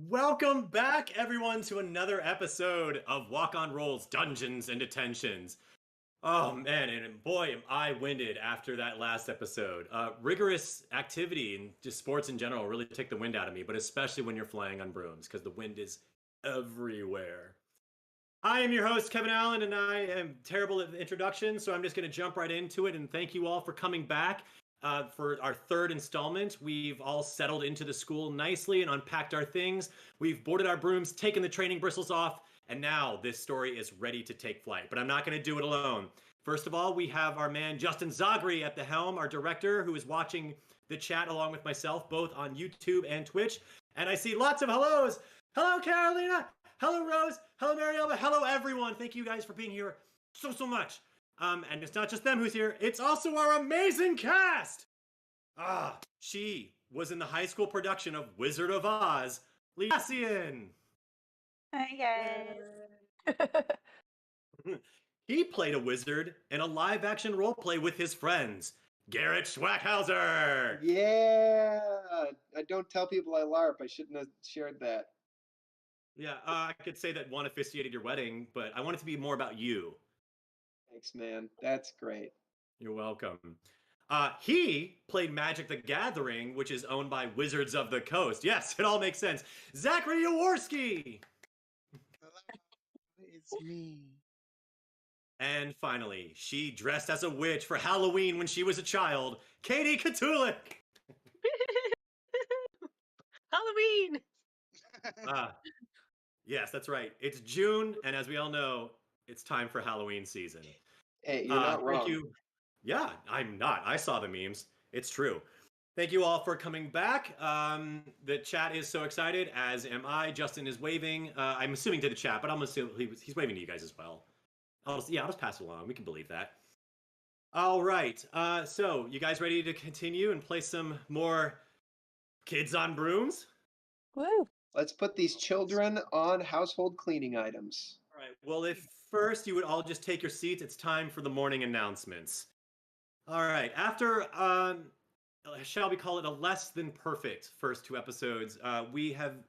Welcome back, everyone, to another episode of Walk on Rolls Dungeons and Detentions. Oh man, and boy, am I winded after that last episode. Rigorous activity and just sports in general really take the wind out of me, but especially when you're flying on brooms because the wind is everywhere. I am your host, Kevin Allen, and I am terrible at introductions, so I'm just going to jump right into it. And thank you all for coming back for our third installment. We've all settled into the school nicely and unpacked our things. We've boarded our brooms, taken the training bristles off, and now this story is ready to take flight. But I'm not going to do it alone. First of all, we have our man Justin Zagri at the helm, our director, who is watching the chat along with myself, both on YouTube and Twitch. And I see lots of hellos. Hello, Carolina. Hello, Rose. Hello, Marielma. Hello, everyone. Thank you guys for being here so much. And it's not just them who's here. It's also our amazing cast. She was in the high school production of Wizard of Oz, Leasian. Hi, guys. He played a wizard in a live-action role-play with his friends, Garrett Schwackhauser. Yeah, I don't tell people I LARP. I shouldn't have shared that. Yeah, I could say that one officiated your wedding, but I want it to be more about you. Thanks, man. That's great. You're welcome. He played Magic the Gathering, which is owned by Wizards of the Coast. Yes, it all makes sense. Zachary Jaworski. It's me. And finally, she dressed as a witch for Halloween when she was a child, Katie Katulik. Halloween. Yes, that's right. It's June, and as we all know, it's time for Halloween season. Hey, you're not wrong. Thank you. Yeah, I'm not. I saw the memes. It's true. Thank you all for coming back. The chat is so excited, as am I. Justin is waving. I'm assuming to the chat, but I'm assuming he's waving to you guys as well. I'll just pass it along. We can believe that. All right. So you guys ready to continue and play some more Kids on Brooms? Woo. Let's put these children on household cleaning items. All right. Well, if first you would all just take your seats, it's time for the morning announcements. All right. After, shall we call it a less than perfect first two episodes,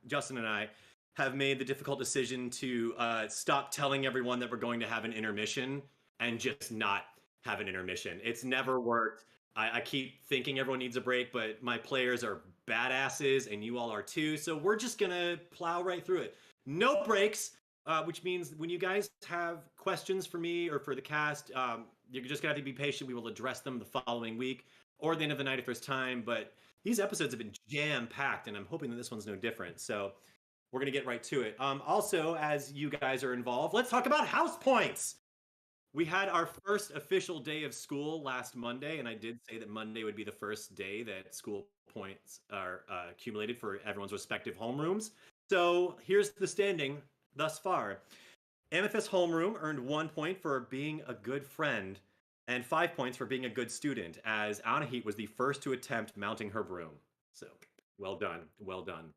Justin and I, have made the difficult decision to stop telling everyone that we're going to have an intermission and just not have an intermission. It's never worked. I keep thinking everyone needs a break, but my players are badasses and you all are too. So we're just going to plow right through it. No breaks, which means when you guys have questions for me or for the cast, you're just going to have to be patient. We will address them the following week or the end of the night if there's time. But these episodes have been jam-packed, and I'm hoping that this one's no different. So we're going to get right to it. Also, as you guys are involved, let's talk about house points. We had our first official day of school last Monday, and I did say that Monday would be the first day that school points are accumulated for everyone's respective homerooms. So here's the standing thus far. Amethyst Homeroom earned 1 point for being a good friend and 5 points for being a good student, as Anahit was the first to attempt mounting her broom. So well done. Well done.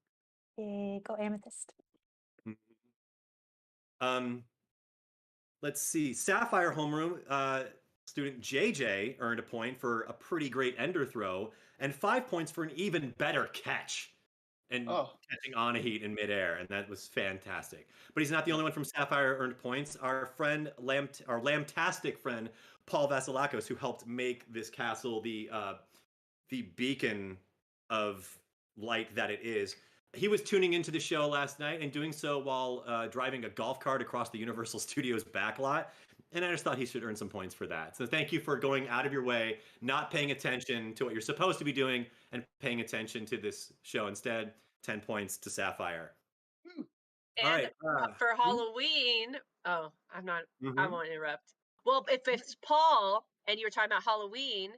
Yay, go Amethyst. Let's see. Sapphire Homeroom student JJ earned a point for a pretty great ender throw and 5 points for an even better catch and catching Anahit in midair, and that was fantastic. But he's not the only one from Sapphire earned points. Our friend, our Lamtastic friend, Paul Vasilakos, who helped make this castle the beacon of light that it is. He was tuning into the show last night and doing so while driving a golf cart across the Universal Studios backlot. And I just thought he should earn some points for that. So thank you for going out of your way, not paying attention to what you're supposed to be doing and paying attention to this show instead. 10 points to Sapphire. All And right. for Halloween, I mhm. won't interrupt. Well, if it's Paul and you were talking about Halloween,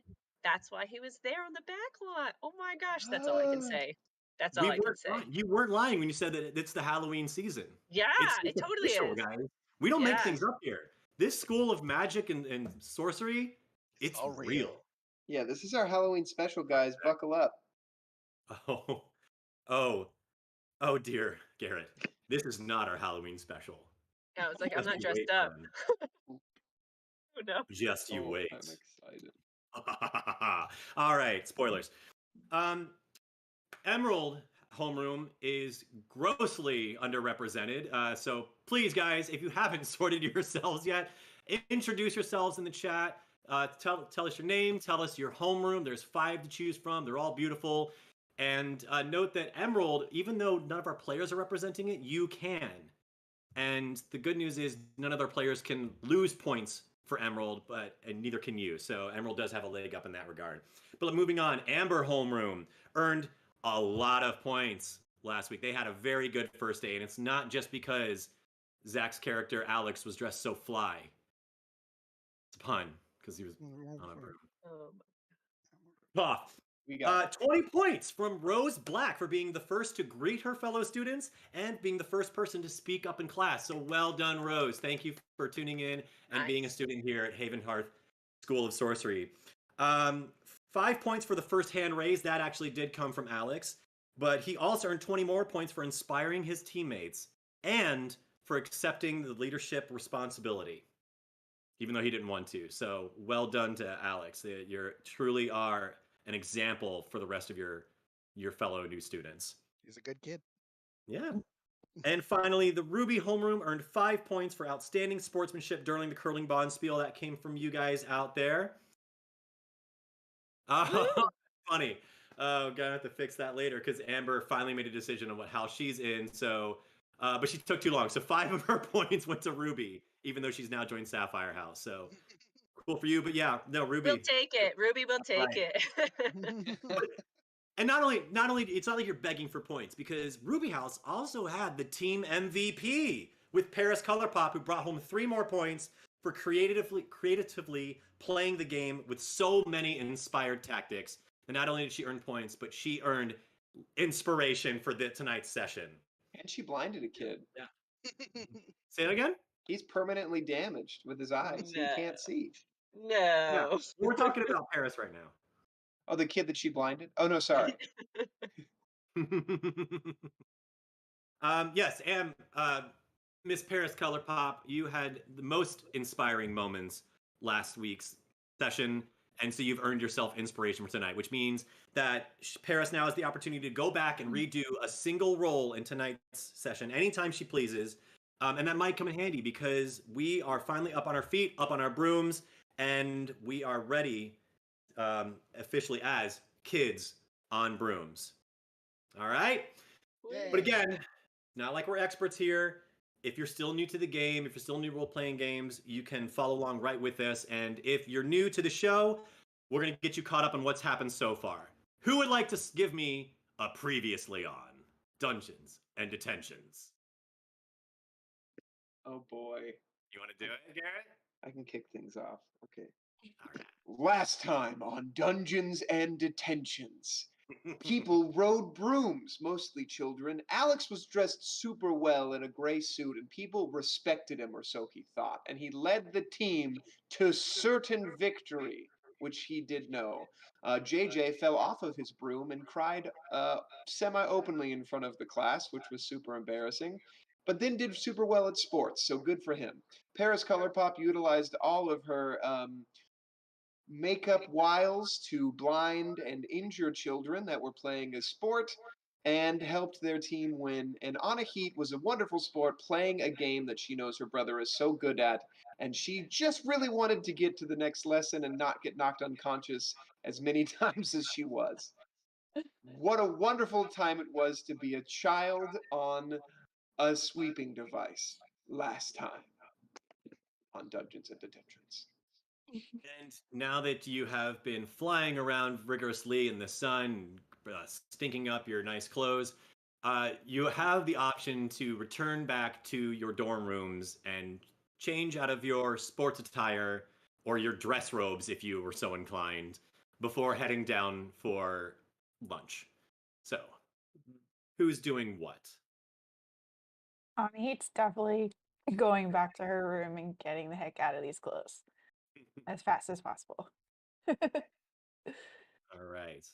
that's why he was there on the back lot. Oh my gosh, that's all I can say. That's all I can say. You weren't lying when you said that it's the Halloween season. Yeah, It's it totally official, is. guys. We don't make Yeah. things up here. This school of magic and sorcery, it's all real. real. Yeah, this is our Halloween special, guys. Buckle up. Oh dear, Garrett. This is not our Halloween special. I was like, I'm Just not you dressed wait, up. friend. Oh no. Just you wait. I'm excited. All right, spoilers. Emerald homeroom is grossly underrepresented. So please, guys, if you haven't sorted yourselves yet, introduce yourselves in the chat. Tell us your name. Tell us your homeroom. There's 5 to choose from. They're all beautiful. And note that Emerald, even though none of our players are representing it, you can. And the good news is none of our players can lose points for Emerald, and neither can you. So Emerald does have a leg up in that regard. But moving on, Amber homeroom earned a lot of points last week. They had a very good first day, and it's not just because Zach's character Alex was dressed so fly. It's a pun because he was on a broom. Off. We got 20 points from Rose Black for being the first to greet her fellow students and being the first person to speak up in class. So well done, Rose. Thank you for tuning in and being a student here at Haven Hearth School of Sorcery. 5 points for the first hand raise. That actually did come from Alex. But he also earned 20 more points for inspiring his teammates and for accepting the leadership responsibility, even though he didn't want to. So well done to Alex. You truly are an example for the rest of your fellow new students. He's a good kid. Yeah. And finally, the Ruby homeroom earned 5 points for outstanding sportsmanship during the curling bond spiel. That came from you guys out there. Oh, funny. Oh, gonna have to fix that later because Amber finally made a decision on how she's in. So, but she took too long. So 5 of her points went to Ruby, even though she's now joined Sapphire House. So cool for you. But yeah, no, Ruby. We'll take it. Ruby will take it. And not only, it's not like you're begging for points because Ruby House also had the team MVP with Paris Colourpop, who brought home 3 more points for creatively playing the game with so many inspired tactics. And not only did she earn points, but she earned inspiration for tonight's session. And she blinded a kid. Yeah. Say it again? He's permanently damaged with his eyes. He can't see. No. Yeah. We're talking about Paris right now. Oh, the kid that she blinded? Oh, no, sorry. Yes, and Miss Paris Colourpop, you had the most inspiring moments last week's session, and so you've earned yourself inspiration for tonight, which means that Paris now has the opportunity to go back and redo a single role in tonight's session anytime she pleases, and that might come in handy because we are finally up on our feet, up on our brooms, and we are ready officially as kids on brooms. All right? Yay. But again, not like we're experts here. If you're still new to the game, if you're still new to role-playing games, you can follow along right with us. And if you're new to the show, we're going to get you caught up on what's happened so far. Who would like to give me a previously on Dungeons and Detentions? Oh, boy. You want to do it, Garrett? I can kick things off. Okay. All right. Last time on Dungeons and Detentions, people rode brooms, mostly children. Alex was dressed super well in a gray suit, and people respected him, or so he thought. And he led the team to certain victory, which he did know. JJ fell off of his broom and cried semi-openly in front of the class, which was super embarrassing, but then did super well at sports, so good for him. Paris Colourpop utilized all of her makeup wiles to blind and injure children that were playing a sport and helped their team win. And Anna Heat was a wonderful sport playing a game that she knows her brother is so good at, and she just really wanted to get to the next lesson and not get knocked unconscious as many times as she was. What a wonderful time it was to be a child on a sweeping device last time on Dungeons and Detentions. And now that you have been flying around rigorously in the sun, stinking up your nice clothes, You have the option to return back to your dorm rooms and change out of your sports attire or your dress robes if you were so inclined before heading down for lunch. So, who's doing what? It's definitely going back to her room and getting the heck out of these clothes as fast as possible. All right.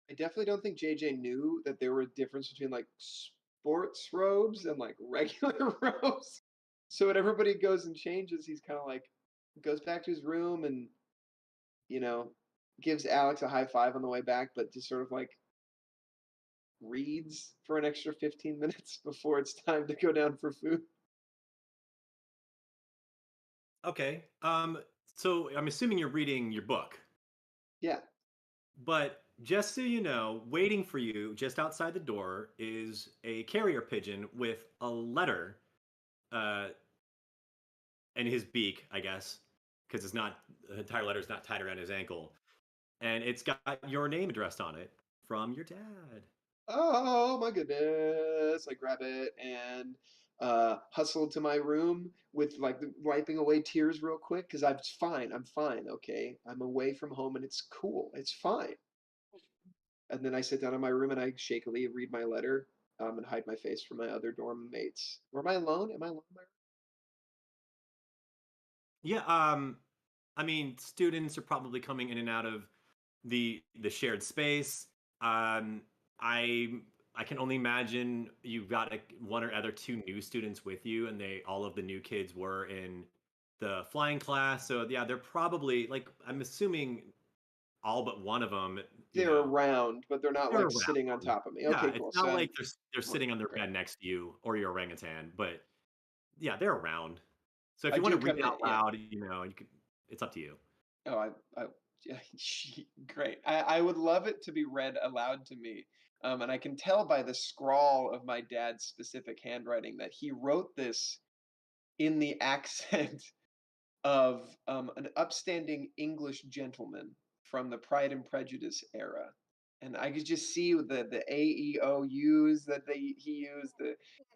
I definitely don't think JJ knew that there were a difference between like sports robes and like regular robes. So when everybody goes and changes, he's kind of like goes back to his room and you know gives Alex a high five on the way back, but just sort of like reads for an extra 15 minutes before it's time to go down for food. Okay. So I'm assuming you're reading your book. Yeah. But just so you know, waiting for you just outside the door is a carrier pigeon with a letter uh, in his beak, I guess, because it's not the entire letter is not tied around his ankle, and it's got your name addressed on it from your dad. Oh my goodness. I grab it and hustle to my room with like wiping away tears real quick because I'm fine. I'm fine. Okay. I'm away from home and it's cool. It's fine. And then I sit down in my room and I shakily read my letter and hide my face from my other dorm mates. Or am I alone? Am I alone in my room? Yeah. I mean, students are probably coming in and out of the shared space. Um, I I can only imagine you've got one or other two new students with you, and they all of the new kids were in the flying class. So yeah, they're probably like I'm assuming all but one of them. They're around, but they're not They're like sitting on around. top of me. Yeah, Okay, it's cool. not So like they're sitting on their great. bed next to you or your orangutan, but yeah, they're around. So if I you want do to read come in, out yeah. loud, you could. It's up to you. Oh, yeah, great. I would love it to be read aloud to me. And I can tell by the scrawl of my dad's specific handwriting that he wrote this in the accent of an upstanding English gentleman from the Pride and Prejudice era. And I could just see the AEOUs that he used,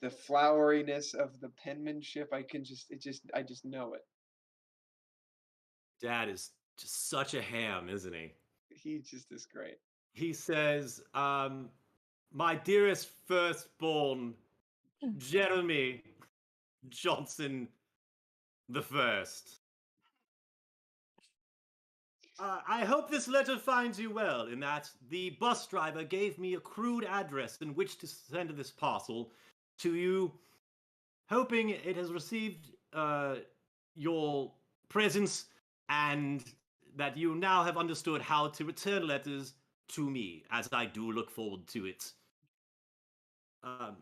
the floweriness of the penmanship. I just know it. Dad is just such a ham, isn't he? He just is great. He says, "My dearest firstborn, Jeremy Johnson the First. I hope this letter finds you well, in that the bus driver gave me a crude address in which to send this parcel to you, hoping it has received your presence and that you now have understood how to return letters to me, as I do look forward to it. Um,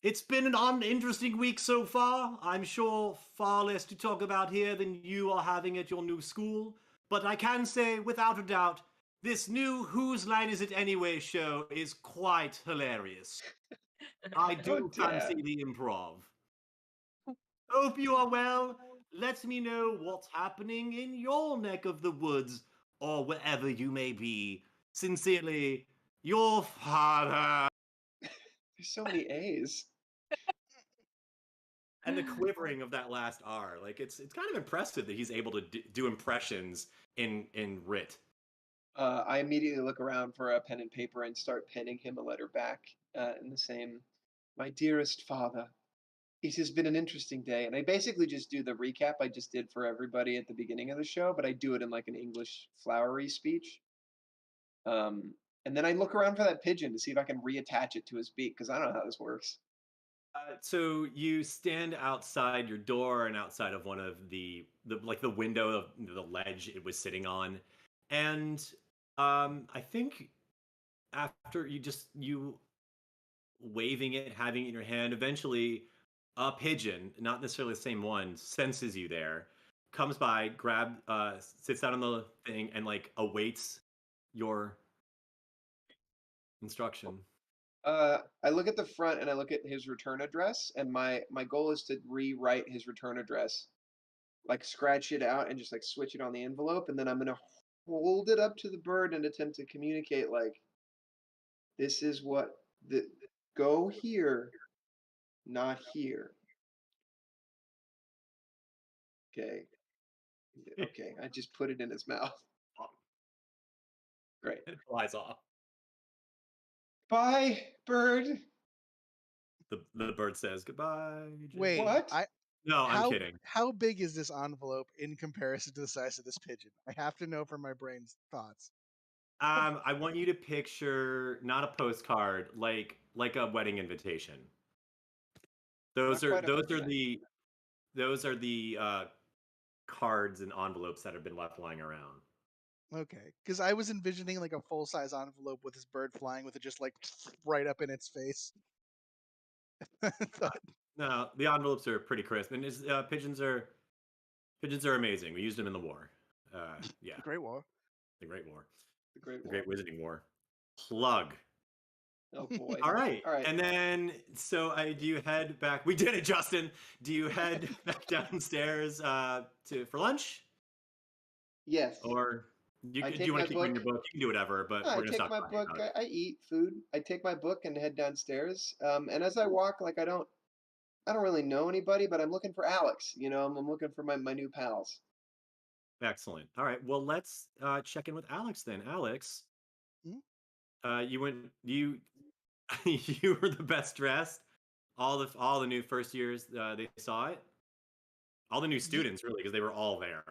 it's been an uninteresting week so far. I'm sure far less to talk about here than you are having at your new school. But I can say, without a doubt, this new Whose Line Is It Anyway show is quite hilarious. I Oh, do fancy Dad. the improv. Hope you are well. Let me know what's happening in your neck of the woods or wherever you may be. Sincerely, your father. There's so many A's. And the quivering of that last R, like it's kind of impressive that he's able to do impressions in writ. I immediately look around for a pen and paper and start penning him a letter back in the same, my dearest father. It has been an interesting day, and I basically just do the recap I just did for everybody at the beginning of the show, but I do it in like an English flowery speech. Um, and then I look around for that pigeon to see if I can reattach it to his beak because I don't know how this works. So you stand outside your door and outside of one of the window of the ledge it was sitting on, and I think after you waving it, having it in your hand, eventually a pigeon, not necessarily the same one, senses you there, comes by, sits down on the thing, and like awaits your instruction. I look at the front and I look at his return address, and my goal is to rewrite his return address, like scratch it out and just like switch it on the envelope, and then I'm gonna hold it up to the bird and attempt to communicate like this is what Go here, not here. Okay. Okay, I just put it in his mouth. Great. It flies off. Bye, bird. The bird says goodbye. Jay." Wait, What? No, I'm how kidding. how big is this envelope in comparison to the size of this pigeon? I have to know for my brain's thoughts. I want you to picture not a postcard, like a wedding invitation. Those Not are quite a postcard. those are the cards and envelopes that have been left lying around. Okay, because I was envisioning like a full size envelope with this bird flying with it just like right up in its face. Thought, No, the envelopes are pretty crisp, and pigeons are amazing. We used them in the war. Yeah, Great War. the Great War, The Great the War. Great Wizarding War. Plug. Oh boy. All right. All right. And then, so do you head back? We did it, Justin. Do you head back downstairs for lunch, Yes. or do I you take want my to keep reading book. your book? You can do whatever, but No, I we're gonna take stop my talking book. about it. I eat food. I take my book and head downstairs. And as I walk, like I don't really know anybody, but I'm looking for Alex. I'm looking for my new pals. Excellent. All right. Well, let's check in with Alex then. Alex, Hmm? you you were the best dressed. All the new first years they saw it. All the new students really, because they were all there.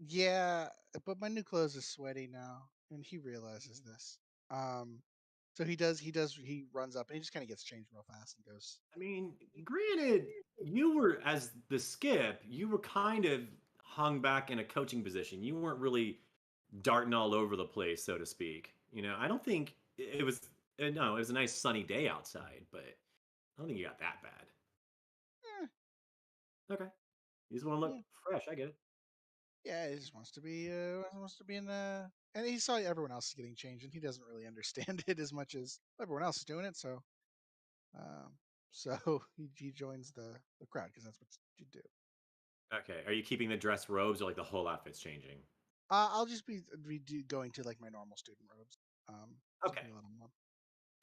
Yeah, but my new clothes is sweaty now, and he realizes this. So he runs up and he just kind of gets changed real fast and goes. I mean, granted, you were as the skip, you were kind of hung back in a coaching position. You weren't really darting all over the place, so to speak. I don't think it was. No, it was a nice sunny day outside, but I don't think you got that bad. Eh, Okay, you just want to look yeah. fresh. I get it. Yeah, he just wants to be in the. And he saw everyone else is getting changed, and he doesn't really understand it as much as everyone else is doing it. Um, so he joins the crowd because that's what you do. Okay, are you keeping the dress robes or like the whole outfit's changing? I'll just be going to like my normal student robes. Okay. Something a little more.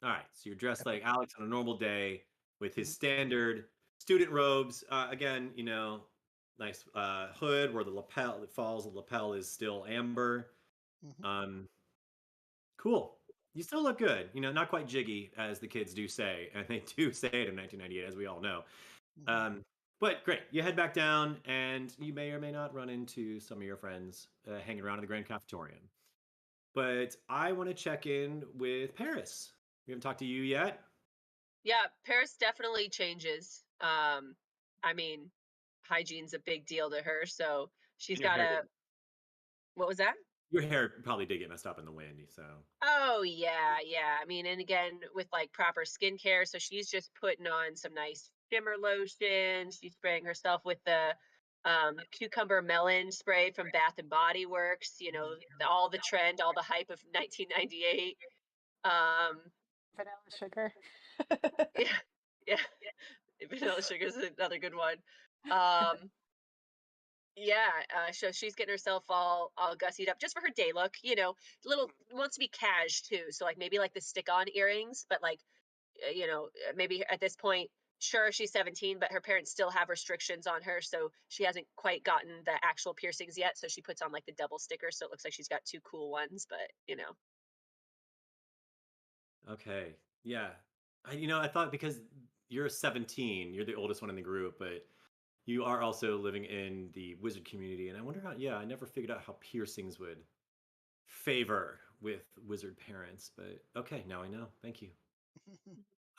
All right, so you're dressed like epic. Alex on a normal day with his Mhm. standard student robes. Again, nice hood where the lapel it falls. The lapel is still amber. Mhm. Cool. You still look good. Not quite jiggy as the kids do say, and they do say it in 1998, as we all know. Mhm. But great. You head back down, and you may or may not run into some of your friends hanging around in the Grand Cafetorium. But I want to check in with Paris. We haven't talked to you yet. Yeah, Paris definitely changes. I mean, hygiene's a big deal to her, so she's And your got hair a. What was that? Your hair probably did get messed up in the wind, so. Oh yeah, yeah. I mean, and again with like proper skincare, so she's just putting on some nice shimmer lotion. She's spraying herself with the cucumber melon spray from Bath and Body Works. All the trend, all the hype of 1998. Um, Vanilla sugar. yeah, yeah. Vanilla sugar is another good one. Um, yeah, so she's getting herself all gussied up just for her day look. Little wants to be cash too. So like maybe like the stick-on earrings, but like maybe at this point, sure she's 17, but her parents still have restrictions on her, so she hasn't quite gotten the actual piercings yet. So she puts on like the double sticker, so it looks like she's got two cool ones. But. Okay. Yeah. I thought because you're 17, you're the oldest one in the group, but you are also living in the wizard community. And I wonder yeah, I never figured out how piercings would favor with wizard parents, but okay, now I know. Thank you.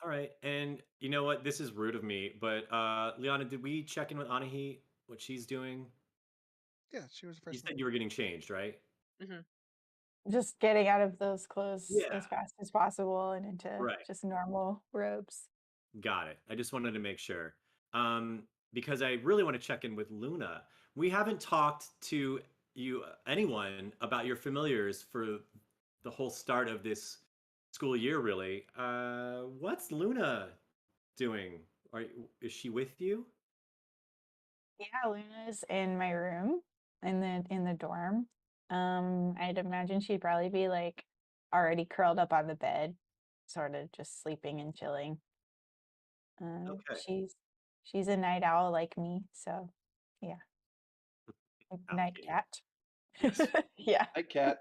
All right. And you know what? This is rude of me, but Liana, did we check in with Anahi, what she's doing? Yeah, she was the You first said one. you were getting changed, right? hmm Just getting out of those clothes Yeah. as fast as possible and into Right. just normal robes. Got it. I just wanted to make sure. Because I really want to check in with Luna. We haven't talked to anyone about your familiars for the whole start of this school year, really. What's Luna doing? Is she with you? Yeah, Luna's in my room in the dorm. I'd imagine she'd probably be like already curled up on the bed, sort of just sleeping and chilling. Okay. She's a night owl like me, so yeah, night Katie. cat. Yes. Yeah. Hi, cat.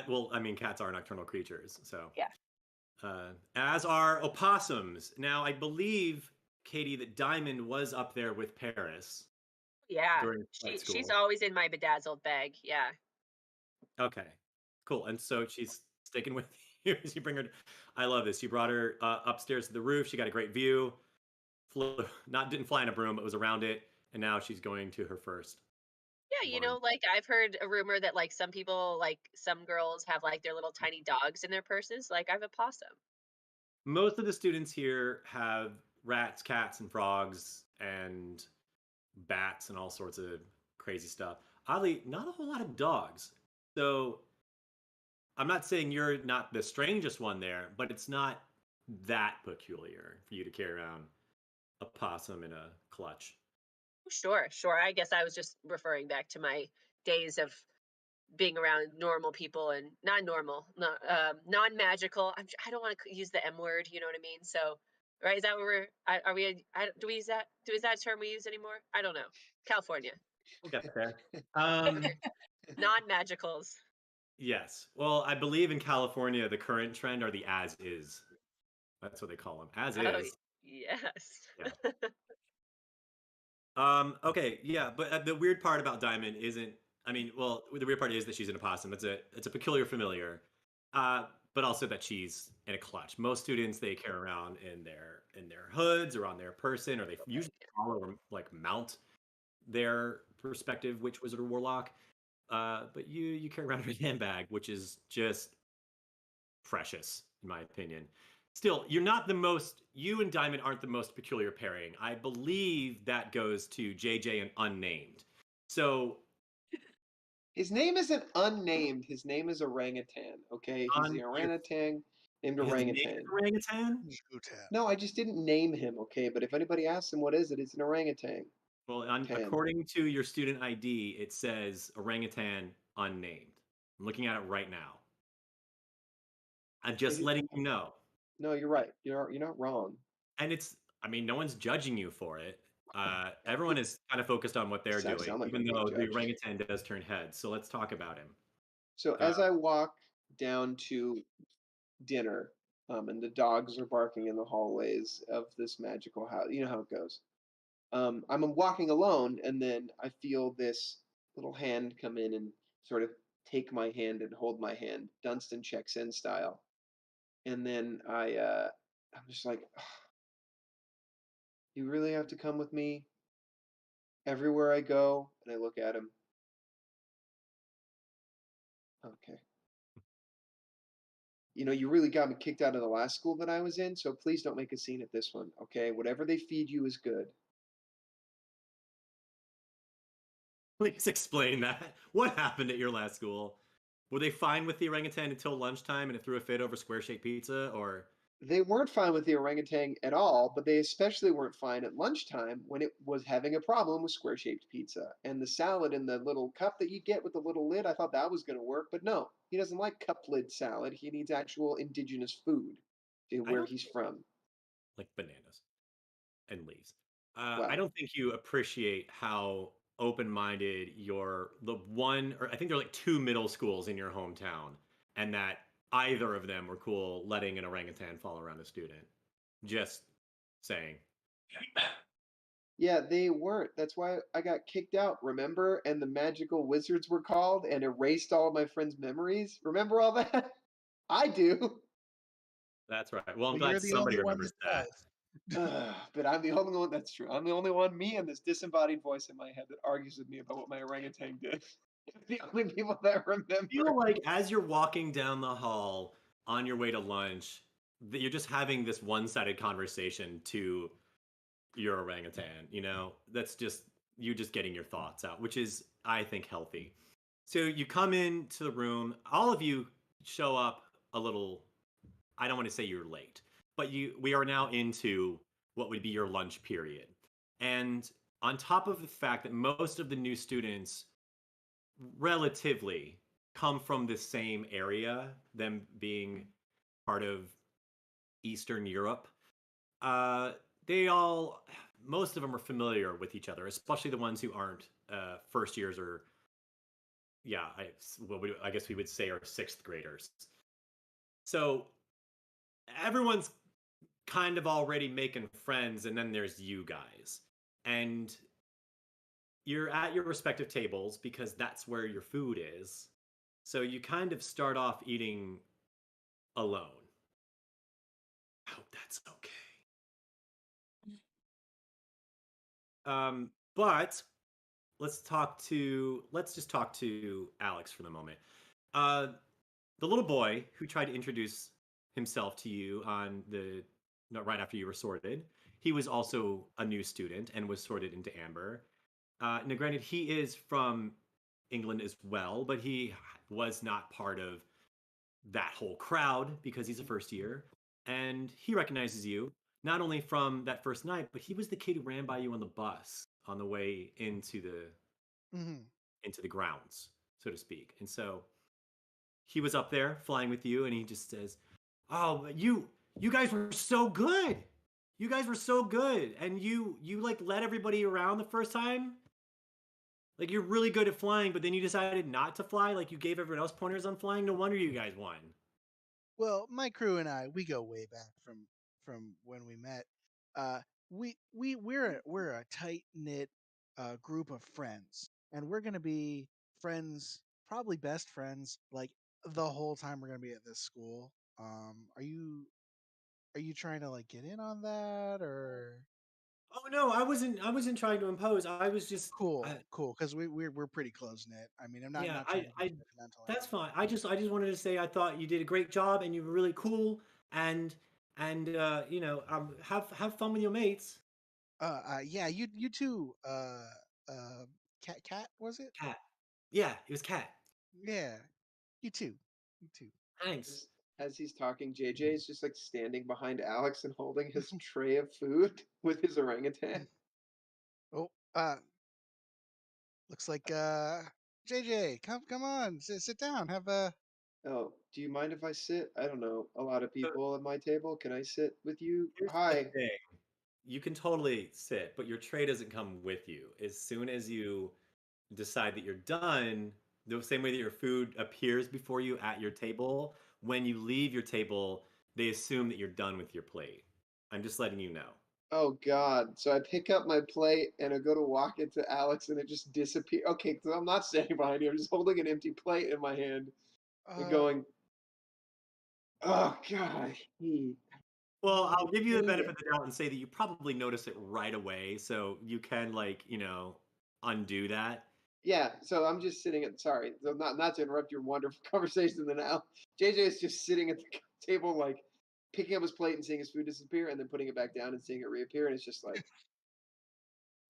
Well, I mean, cats are nocturnal creatures, so. Yeah. As are opossums. Now, I believe, Katie, that Diamond was up there with Paris Yeah. during flight She's school. always in my bedazzled bag. Yeah. Okay, cool. And so she's sticking with you as you bring her. I love this. You brought her upstairs to the roof. She got a great view. Didn't fly in a broom, but was around it. And now she's going to her first Yeah, lunch. like I've heard a rumor that like some people, like some girls have like their little tiny dogs in their purses. Like I have a possum. Most of the students here have rats, cats, and frogs, and bats, and all sorts of crazy stuff. Oddly, not a whole lot of dogs. So I'm not saying you're not the strangest one there, but it's not that peculiar for you to carry around a possum in a clutch. Sure, sure. I guess I was just referring back to my days of being around normal people and not normal, non-magical. I don't want to use the M word. You know what I mean? So, right? Is that what are we? Do we use that? Is that a term we use anymore? I don't know. California, We'll get there. Um, non-magicals. yes. Well, I believe in California, the current trend are the as is. That's what they call them. As Oh, is. yes. Yeah. Okay, yeah, but the weird part about Diamond isn't. I mean, well, the weird part is that she's an opossum. It's a peculiar familiar, but also that she's in a clutch. Most students they carry around in their hoods or on their person, or they usually follow or like mount their respective witch, wizard, or warlock. But you carry around your handbag, which is just precious, in my opinion. Still, you're not the most. You and Diamond aren't the most peculiar pairing. I believe that goes to JJ and Unnamed. So, His name isn't unnamed. His name is Orangutan. Okay, he's the orangutan named his name is Orangutan. orangutan. Shutan. No, I just didn't name him. Okay, but if anybody asks him what is it, it's an orangutan. Well, Tan. according to your student ID, it says orangutan unnamed. I'm looking at it right now. I'm just letting you know. No, you're right. You're not wrong. And it's, I mean, no one's judging you for it. Everyone is kind of focused on what they're Sound doing, like even I'm being though the judged. orangutan does turn heads. So let's talk about him. So as I walk down to dinner, and the dogs are barking in the hallways of this magical house. You know how it goes. I'm walking alone, and then I feel this little hand come in and sort of take my hand and hold my hand, Dunstan checks in style. And then I'm just like, "Ugh, you really have to come with me everywhere I go." And I look at him. Okay. You really got me kicked out of the last school that I was in, so please don't make a scene at this one, okay? Whatever they feed you is good. Please explain that. What happened at your last school? Were they fine with the orangutan until lunchtime and it threw a fit over square shaped pizza? Or They weren't fine with the orangutan at all, but they especially weren't fine at lunchtime when it was having a problem with square-shaped pizza. And the salad in the little cup that you get with the little lid, I thought that was going to work, but no. He doesn't like cup lid salad. He needs actual indigenous food I where don't he's from. like bananas and leaves. I Well, don't think you appreciate how open-minded the one, or I think there are like two middle schools in your hometown, and that either of them were cool letting an orangutan follow around a student. Just saying. yeah, they weren't. That's why I got kicked out, remember? And the magical wizards were called and erased all of my friends' memories. Remember all that? I do. That's right. Well, I'm But glad you're the somebody only one remembers that that. does. But I'm the only one. That's true. I'm the only one, me and this disembodied voice in my head that argues with me about what my orangutan did. The only people that I feel remember. like as you're walking down the hall on your way to lunch, that you're just having this one-sided conversation to your orangutan. That's just you just getting your thoughts out, which is, I think, healthy. So you come into the room. All of you show up a little. I don't want to say you're late, but we are now into what would be your lunch period. And on top of the fact that most of the new students relatively come from the same area, them being part of Eastern Europe. Uh, they all, most of them are familiar with each other, especially the ones who aren't first years or, yeah, I guess we would say are sixth graders. So everyone's kind of already making friends, and then there's you guys. And you're at your respective tables because that's where your food is. So you kind of start off eating alone. I hope that's okay. But let's just talk to Alex for the moment. Uh, the little boy who tried to introduce himself to you on the no, right after you were sorted, he was also a new student and was sorted into Amber. Now, granted, he is from England as well, but he was not part of that whole crowd because he's a first year, and he recognizes you not only from that first night, but he was the kid who ran by you on the bus on the way Hmm. into the grounds, so to speak. And so he was up there flying with you, and he just says, "Oh, you guys were so good. You guys were so good, and you like led everybody around the first time. Like you're really good at flying, but then you decided not to fly. Like you gave everyone else pointers on flying. No wonder you guys won." Well, my crew and I, we go way back from when we met. Uh, we're a tight knit group of friends, and we're gonna be friends, probably best friends, like the whole time we're gonna be at this school. Are you trying to like get in on that, or Oh no, I wasn't trying to impose. I was just cool? Because we're pretty close knit. I mean, I'm yeah, not trying to be judgmental or that's anything. fine. I just wanted to say I thought you did a great job and you were really cool and have fun with your mates. Yeah, you too. Uh, cat was it? Cat. Yeah, it was Cat. Yeah, you too. You too. Thanks. As he's talking, JJ is just like standing behind Alex and holding his tray of food with his orangutan. Oh, looks like JJ, come on, sit down. Have a Oh, do you mind if I sit? I don't know. A lot of So people at my table. Can I sit with you? here's the Hi. thing. You can totally sit, but your tray doesn't come with you. As soon as you decide that you're done, the same way that your food appears before you at your table, when you leave your table, they assume that you're done with your plate. I'm just letting you know. Oh God. So I pick up my plate and I go to walk it to Alex and it just disappears. Okay, so I'm not standing behind you. I'm just holding an empty plate in my hand and uh going, oh God, I Well, I'll give you the hate benefit it. of the doubt and say that you probably notice it right away, so you can undo that. Yeah, so I'm just sitting at sorry, so not to interrupt your wonderful conversation then now. JJ is just sitting at the table like picking up his plate and seeing his food disappear and then putting it back down and seeing it reappear and it's just like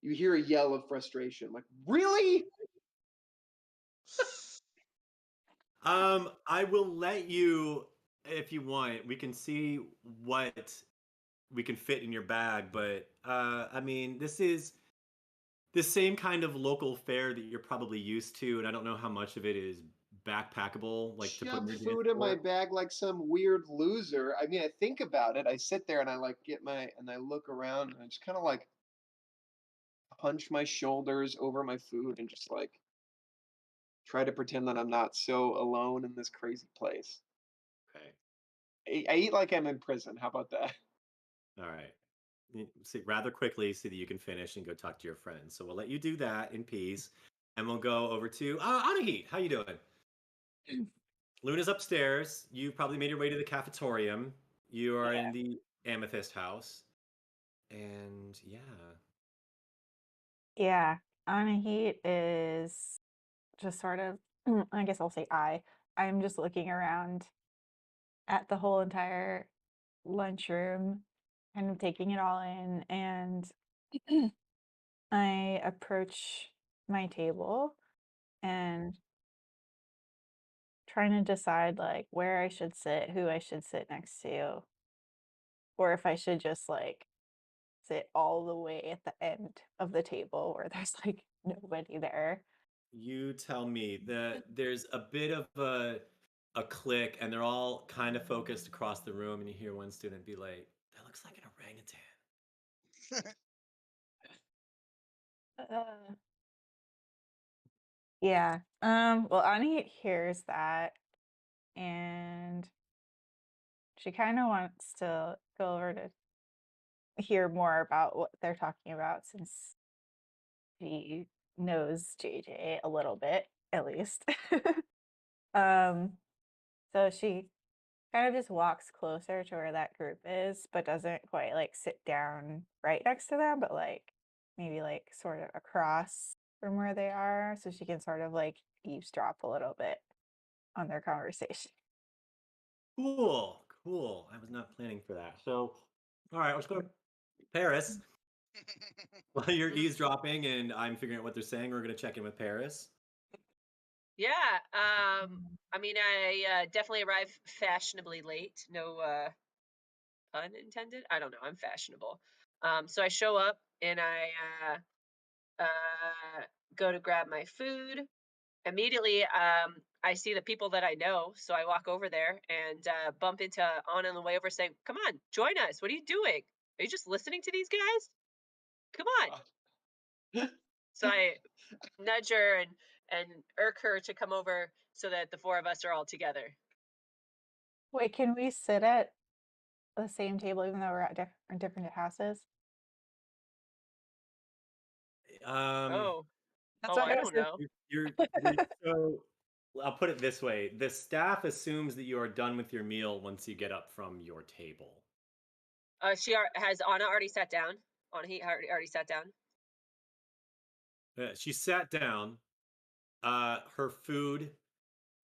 you hear a yell of frustration like, "Really?" I will let you if you want. We can see what we can fit in your bag, but I mean, this is the same kind of local fare that you're probably used to, and I don't know how much of it is backpackable, like to put in Shove your food in my transport. bag like some weird loser. I mean, I think about it. I sit there and I like get my and I look around and I just kind of like hunch my shoulders over my food and just like try to pretend that I'm not so alone in this crazy place. Okay. I eat like I'm in prison. How about that? All right. See, rather quickly so that you can finish and go talk to your friends. So we'll let you do that in peace, and we'll go over to Anahit. How you doing? Luna's upstairs. You probably made your way to the cafetorium. You are in Yeah. the Amethyst house, and yeah, Yeah. Anahit is just sort of, I guess I'll say I'm just looking around at the whole entire lunchroom, kind of taking it all in, and I approach my table and trying to decide like where I should sit, who I should sit next to, or if I should just like sit all the way at the end of the table where there's like nobody there. you tell me that there's a bit of a a click, and they're all kind of focused across the room, and you hear one student be like, "That looks like an orangutan." Uh, yeah. Well, Ani hears that and she kind of wants to go over to hear more about what they're talking about since she knows JJ a little bit, at least. um, so she kind of just walks closer to where that group is, but doesn't quite like sit down right next to them, but like maybe like sort of across from where they are so she can sort of like eavesdrop a little bit on their conversation. Cool, cool. I was not planning for that. So, all right, let's go to Paris. While you're eavesdropping and I'm figuring out what they're saying, we're gonna check in with Paris. Yeah. I mean, I definitely arrive fashionably late. No pun intended. I don't know. I'm fashionable. So I show up and I go to grab my food. Immediately, I see the people that I know, so I walk over there and bump into Anna on the way over, saying, "Come on, join us. What are you doing? Are you just listening to these guys? Come on." So I nudge her and irk her to come over so that the four of us are all together. Wait, can we sit at the same table even though we're at different houses? Um, Oh, That's oh, what I I was don't know. you're so. I'll put it this way: the staff assumes that you are done with your meal once you get up from your table. Has Anna already sat down? Anna, he already sat down. She sat down. Her food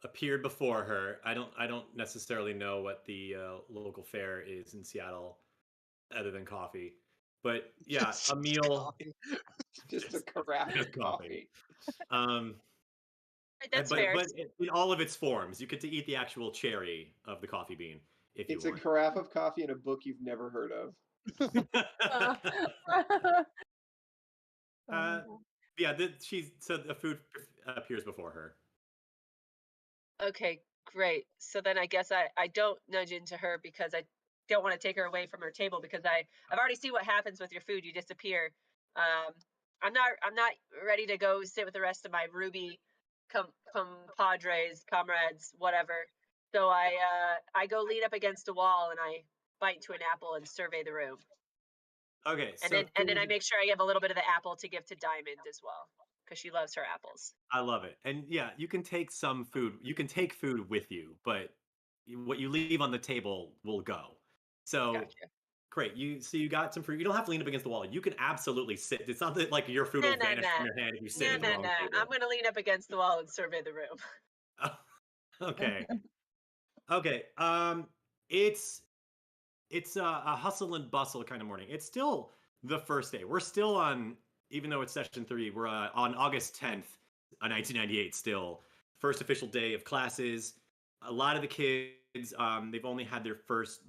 appeared before her. I don't necessarily know what the local fare is in Seattle, other than coffee. But yeah, Just a meal, coffee. Just a just, carafe just of coffee. coffee. Um, Right, that's but fair. in all of its forms, you get to eat the actual cherry of the coffee bean if you It's a want. carafe of coffee and a book you've never heard of. Uh, oh my uh, god. yeah, so the food appears before her. Okay, great. So then I guess I don't nudge into her because I don't want to take her away from her table because I've already seen what happens with your food. You disappear. Um, I'm not ready to go sit with the rest of my Ruby compadres, comrades, whatever. So I go lean up against a wall and I bite into an apple and survey the room. Okay, And so then I food. make sure I give a little bit of the apple to give to Diamond as well because she loves her apples. I love it. And yeah, you can take some food. You can take food with you, but what you leave on the table will go. So Gotcha. great. You got some fruit. You don't have to lean up against the wall. You can absolutely sit. It's not that like your food Nah, will nah, vanish nah. from your hand if you sit Nah, at the nah, wrong nah. I'm table. gonna lean up against the wall and survey the room. Okay. Okay. It's it's a hustle and bustle kind of morning. It's still the first day. We're still on, even though it's session 3, we're on August 10th, 1998 still. First official day of classes. A lot of the kids, they've only had their first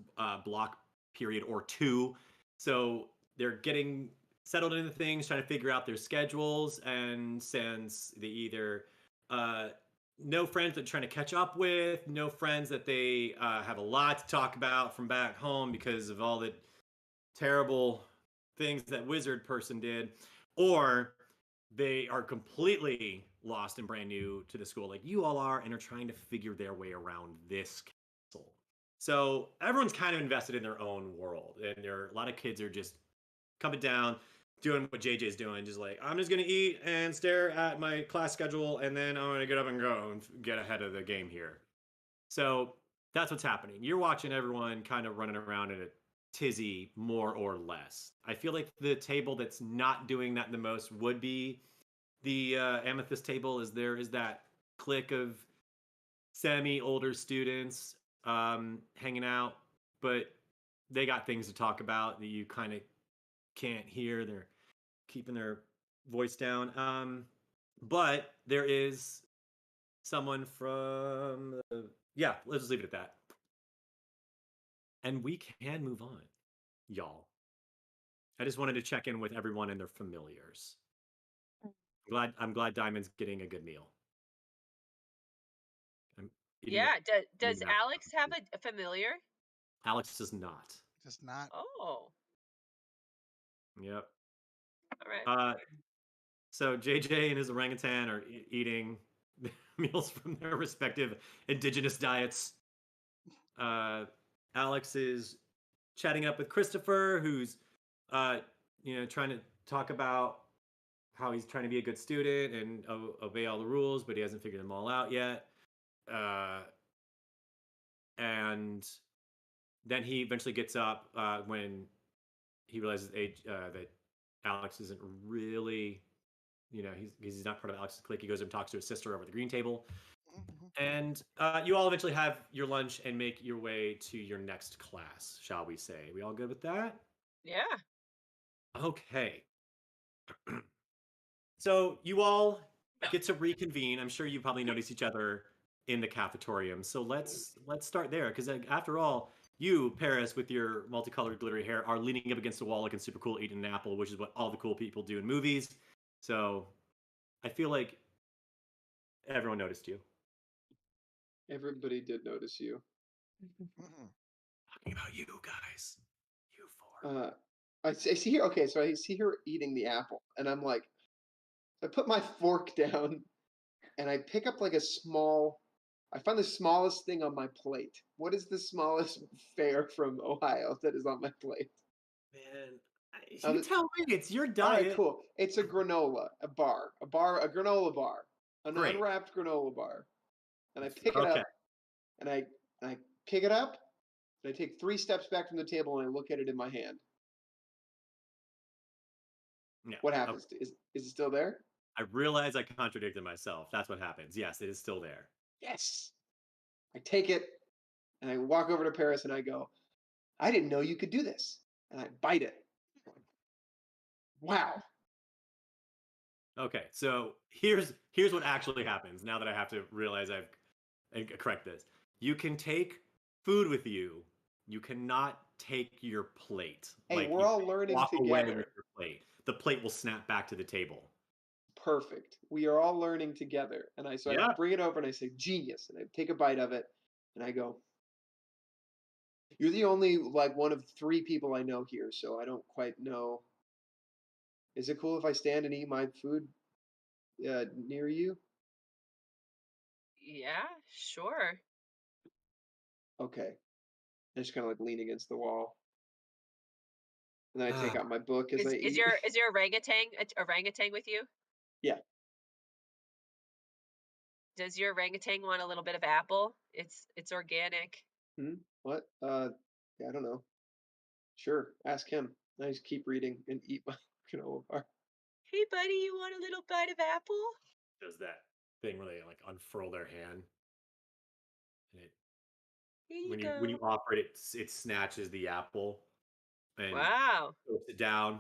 block period or two. So they're getting settled into things, trying to figure out their schedules. And since they either uh, no friends that they're trying to catch up with, no friends that they have a lot to talk about from back home because of all the terrible things that wizard person did, or they are completely lost and brand new to the school like you all are and are trying to figure their way around this castle. So everyone's kind of invested in their own world, and a lot of kids are just coming down, doing what JJ's doing, just like, I'm just gonna eat and stare at my class schedule, and then I'm gonna get up and go and get ahead of the game here. So that's what's happening. You're watching everyone kind of running around in a tizzy, more or less. I feel like the table that's not doing that the most would be the amethyst table. Is there is that clique of semi older students hanging out, but they got things to talk about that you kind of can't hear. They're keeping their voice down. But there is someone from yeah, let's just leave it at that. And we can move on, y'all. I just wanted to check in with everyone and their familiars. I'm glad Diamond's getting a good meal. eating Yeah. Does eating an Alex apple. have a familiar? Alex does not. Just not. Oh, Yep. all right. Uh, so JJ and his orangutan are eating meals from their respective indigenous diets. Alex is chatting up with Christopher, who's trying to talk about how he's trying to be a good student and obey all the rules, but he hasn't figured them all out yet. And then he eventually gets up when he realizes that Alex isn't really, he's not part of Alex's clique. He goes and talks to his sister over the green table. And you all eventually have your lunch and make your way to your next class, shall we say. We all good with that? Yeah. Okay. So you all get to reconvene. I'm sure you probably notice each other in the cafetorium. So let's start there, because after all, you, Paris, with your multicolored glittery hair, are leaning up against a wall looking super cool, eating an apple, which is what all the cool people do in movies. So I feel like everyone noticed you. Everybody did notice you. Talking about you guys. You four. I see here. Okay, so I see her eating the apple, and I'm like, I put my fork down, and I pick up like a small. I find the smallest thing on my plate. What is the smallest fare from Ohio that is on my plate? Man, Um, you tell me. It's your All right, diet. cool. It's a granola, a granola bar, an Great. unwrapped granola bar, and I pick it Okay. up, and I pick it up, and I take 3 steps back from the table, and I look at it in my hand. Yeah. What happens? Is it still there? I realize I contradicted myself. That's what happens. Yes, it is still there. Yes. I take it, and I walk over to Paris, and I go, I didn't know you could do this, and I bite it. Wow. Okay, so here's what actually happens. Now that I have to realize I correct this. You can take food with you. You cannot take your plate. Hey, Like, we're you all can't learning walk away with together. your plate. The plate will snap back to the table. Perfect. We are all learning together. And I Yeah. bring it over and I say, genius. And I take a bite of it and I go, you're the only like one of 3 people I know here, so I don't quite know. Is it cool if I stand and eat my food near you? Yeah. Sure. Okay. I just kind of like lean against the wall. And then I take Ah, out my book as I Is eat. your orangutan with you? Yeah. Does your orangutan want a little bit of apple? It's organic. What? Yeah, I don't know. Sure. Ask him. I just keep reading and eat my granola bar. Hey, buddy, you want a little bite of apple? does that thing where they like unfurl their hand, and Here you when you go. offer it, it snatches the apple and Wow. puts it down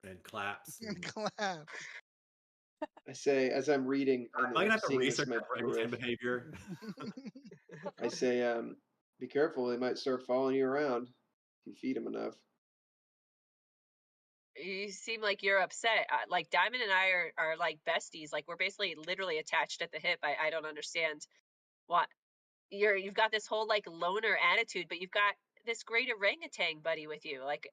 and claps. And Clap. I say as I'm reading am and I I'm gonna have to seeing this research in my that orangutan periphery. behavior? I say, be careful, they might start following you around if you feed them enough. You seem like you're upset. Like Diamond and I are like besties. Like we're basically literally attached at the hip. I don't understand what you've got this whole like loner attitude, but you've got this great orangutan buddy with you. Like,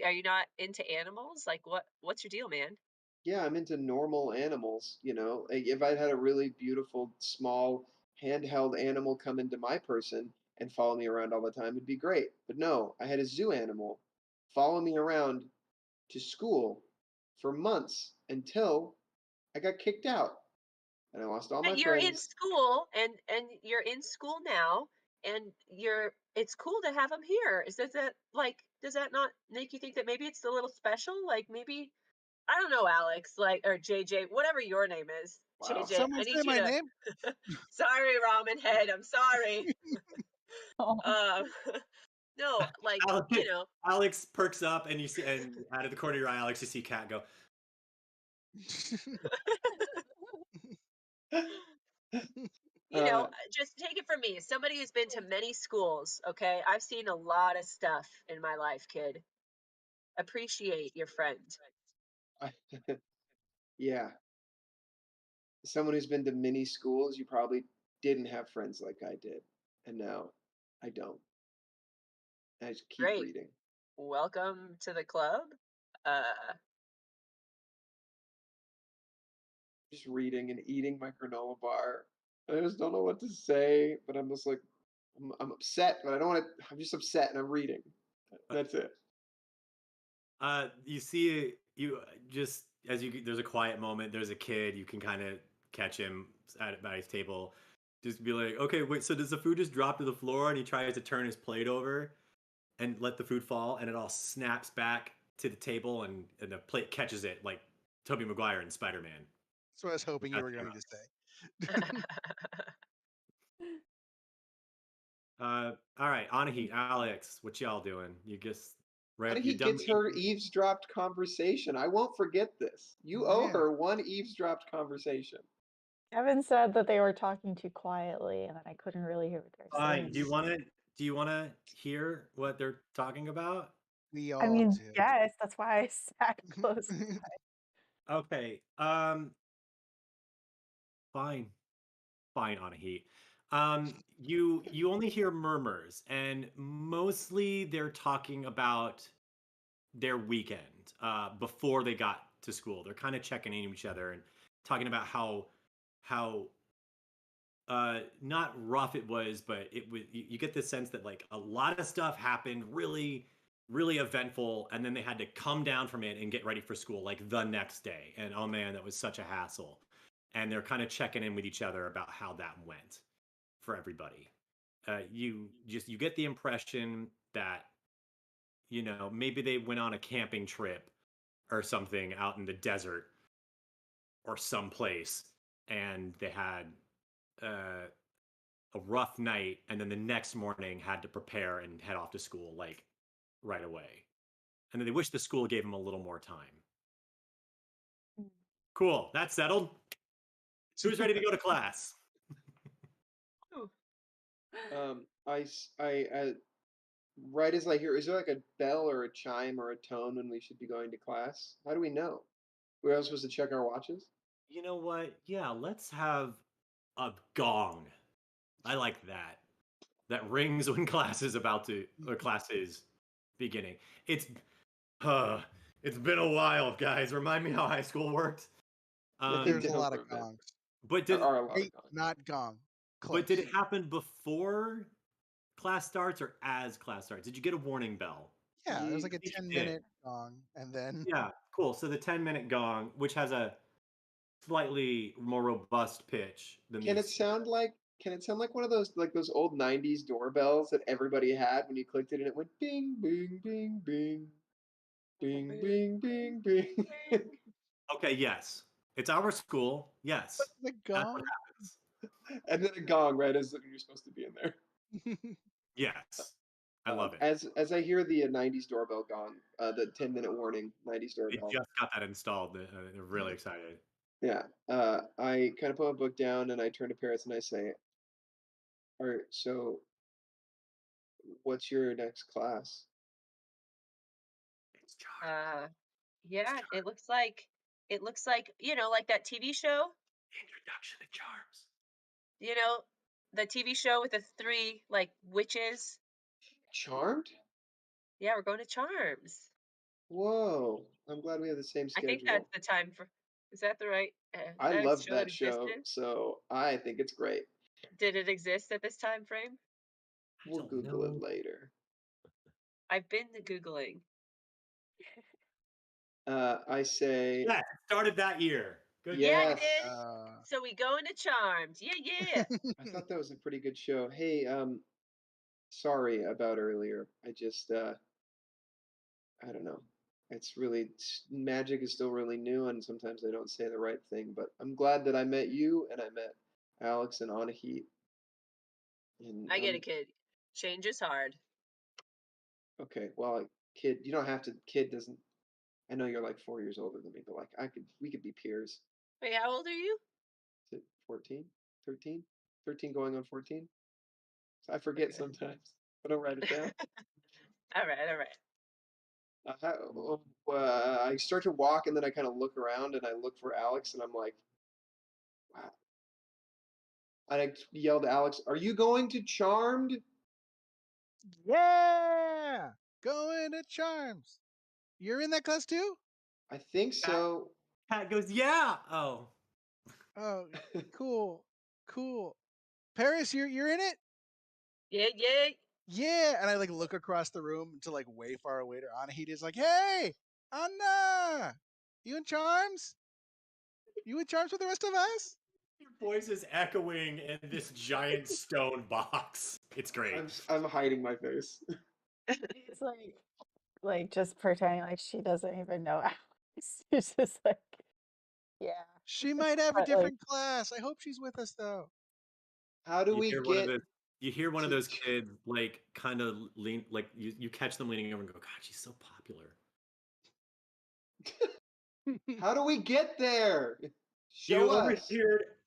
are you not into animals? Like, what's your deal, man? Yeah, I'm into normal animals, you know. Like if I had a really beautiful, small, handheld animal come into my person and follow me around all the time, it'd be great. But no, I had a zoo animal follow me around to school for months until I got kicked out and I lost all my But you're in friends. school, and you're in school now, and it's cool to have them here. Does that not make you think that maybe it's a little special? Like maybe I don't know, Alex, like or JJ, whatever your name is, Wow. JJ. Someone I say need you my to. name. Sorry, Ramen Head. I'm sorry. Oh, Um, no, like Alex, you know, Alex perks up, and you see, and out of the corner of your eye, Alex, you see Cat go. Uh, just take it from me. As somebody who's been to many schools, okay, I've seen a lot of stuff in my life, kid. Appreciate your friend. yeah. Someone who's been to many schools, you probably didn't have friends like I did, and now I don't. I just keep Great. reading. Welcome to the club. Just reading and eating my granola bar. I just don't know what to say, but I'm just like, I'm upset, but I don't want to. I'm just upset, and I'm reading. That's it. You see, you just as you there's a quiet moment. There's a kid. You can kind of catch him by his table. Just be like, okay, wait. So does the food just drop to the floor? And he tries to turn his plate over and let the food fall, and it all snaps back to the table, and the plate catches it like Tobey Maguire in Spider-Man. That's what I was hoping you That's were going right. to say. All right, Anahit, Alex, what y'all doing? You just How did you he done? gets her eavesdropped conversation? I won't forget this. You owe Yeah. her one eavesdropped conversation. Kevin said that they were talking too quietly and that I couldn't really hear what they're Fine. saying. Do you want to hear what they're talking about? We I all mean, do. yes, that's why I sat close by. Okay. Fine. Fine, Anahit. You only hear murmurs, and mostly they're talking about their weekend before they got to school. They're kind of checking in with each other and talking about how not rough it was, but it was you get the sense that like a lot of stuff happened really eventful, and then they had to come down from it and get ready for school like the next day. And oh man, that was such a hassle. And they're kind of checking in with each other about how that went for everybody. You get the impression that maybe they went on a camping trip or something out in the desert or someplace, and they had uh, a rough night, and then the next morning had to prepare and head off to school like right away. And then they wish the school gave them a little more time. Cool, that's settled. Who's ready to go to class? Ooh. Right as I hear, is there like a bell or a chime or a tone when we should be going to class? How do we know? We're all supposed to check our watches? You know what? Yeah, let's have a gong. I like that. That rings when class is beginning. Uh it's been a while, guys. Remind me how high school worked. There's a Don't lot of remember. gongs. But There did are a lot of Hey, gongs. not gong. but did Close. it happen before class starts or as class starts? Did you get a warning bell? Yeah, there's like Ye- a I think you 10-minute gong, and then Yeah, cool. So the 10-minute gong, which has a slightly more robust pitch than Can it these. sound like one of those old 90s doorbells that everybody had when you clicked it and it went bing bing bing bing bing bing bing bing. Okay, yes. It's our school. Yes. the That's what gong. happens. And then a gong right as you're supposed to be in there. Yes. I love it. As I hear the 90s doorbell gong, the 10-minute warning 90s They doorbell. just got that installed. They're really excited. Yeah. I kind of put my book down and I turn to Paris and I say, "All right, so what's your next class?" It's charm. Yeah, it looks like, like that TV show, Introduction to charms. you know, the TV show with the three like witches. Charmed? Yeah, we're going to Charms. Whoa. I'm glad we have the same I think that's schedule. the time for. Is that the right? I That love show that that show, existed? so I think it's great. Did it exist at this time frame? I We'll don't Google it know. later. I've been to Googling. I say, Yeah, it started that year. Good. Yeah, yes. it did. Uh, So we go into Charms. Yeah, yeah. I thought that was a pretty good show. Hey, sorry about earlier. I don't know. Magic is still really new, and sometimes I don't say the right thing. But I'm glad that I met you, and I met Alex and Anahit. And I get it, kid. Change is hard. okay, well, kid, you don't have to. Kid doesn't. I know you're like 4 years older than me, but like we could be peers. Wait, how old are you? Is it 14, 13, 13 going on 14? I forget Okay. sometimes. I don't write it down. All right, all right. I start to walk and then I kind of look around and I look for Alex and I'm like, wow, I yelled to Alex, "Are you going to Charmed?" Yeah, going to Charms. You're in that class too? I think so. Cat goes, yeah. Oh, Oh, cool, cool. Paris, you're in it? Yay, yay. Yeah. And I like look across the room to like way far away to Anahit is like, hey, Anna, you in Charms? You in Charms with the rest of us? your voice is echoing in this giant stone box. It's great. I'm hiding my face. It's like just pretending like she doesn't even know Alex. She's just like, yeah. She might have a But like, different class. I hope she's with us though. How do You we hear get you hear one of to those kids like kind of lean, like you catch them leaning over and go, God, she's so popular. How do we get there? Show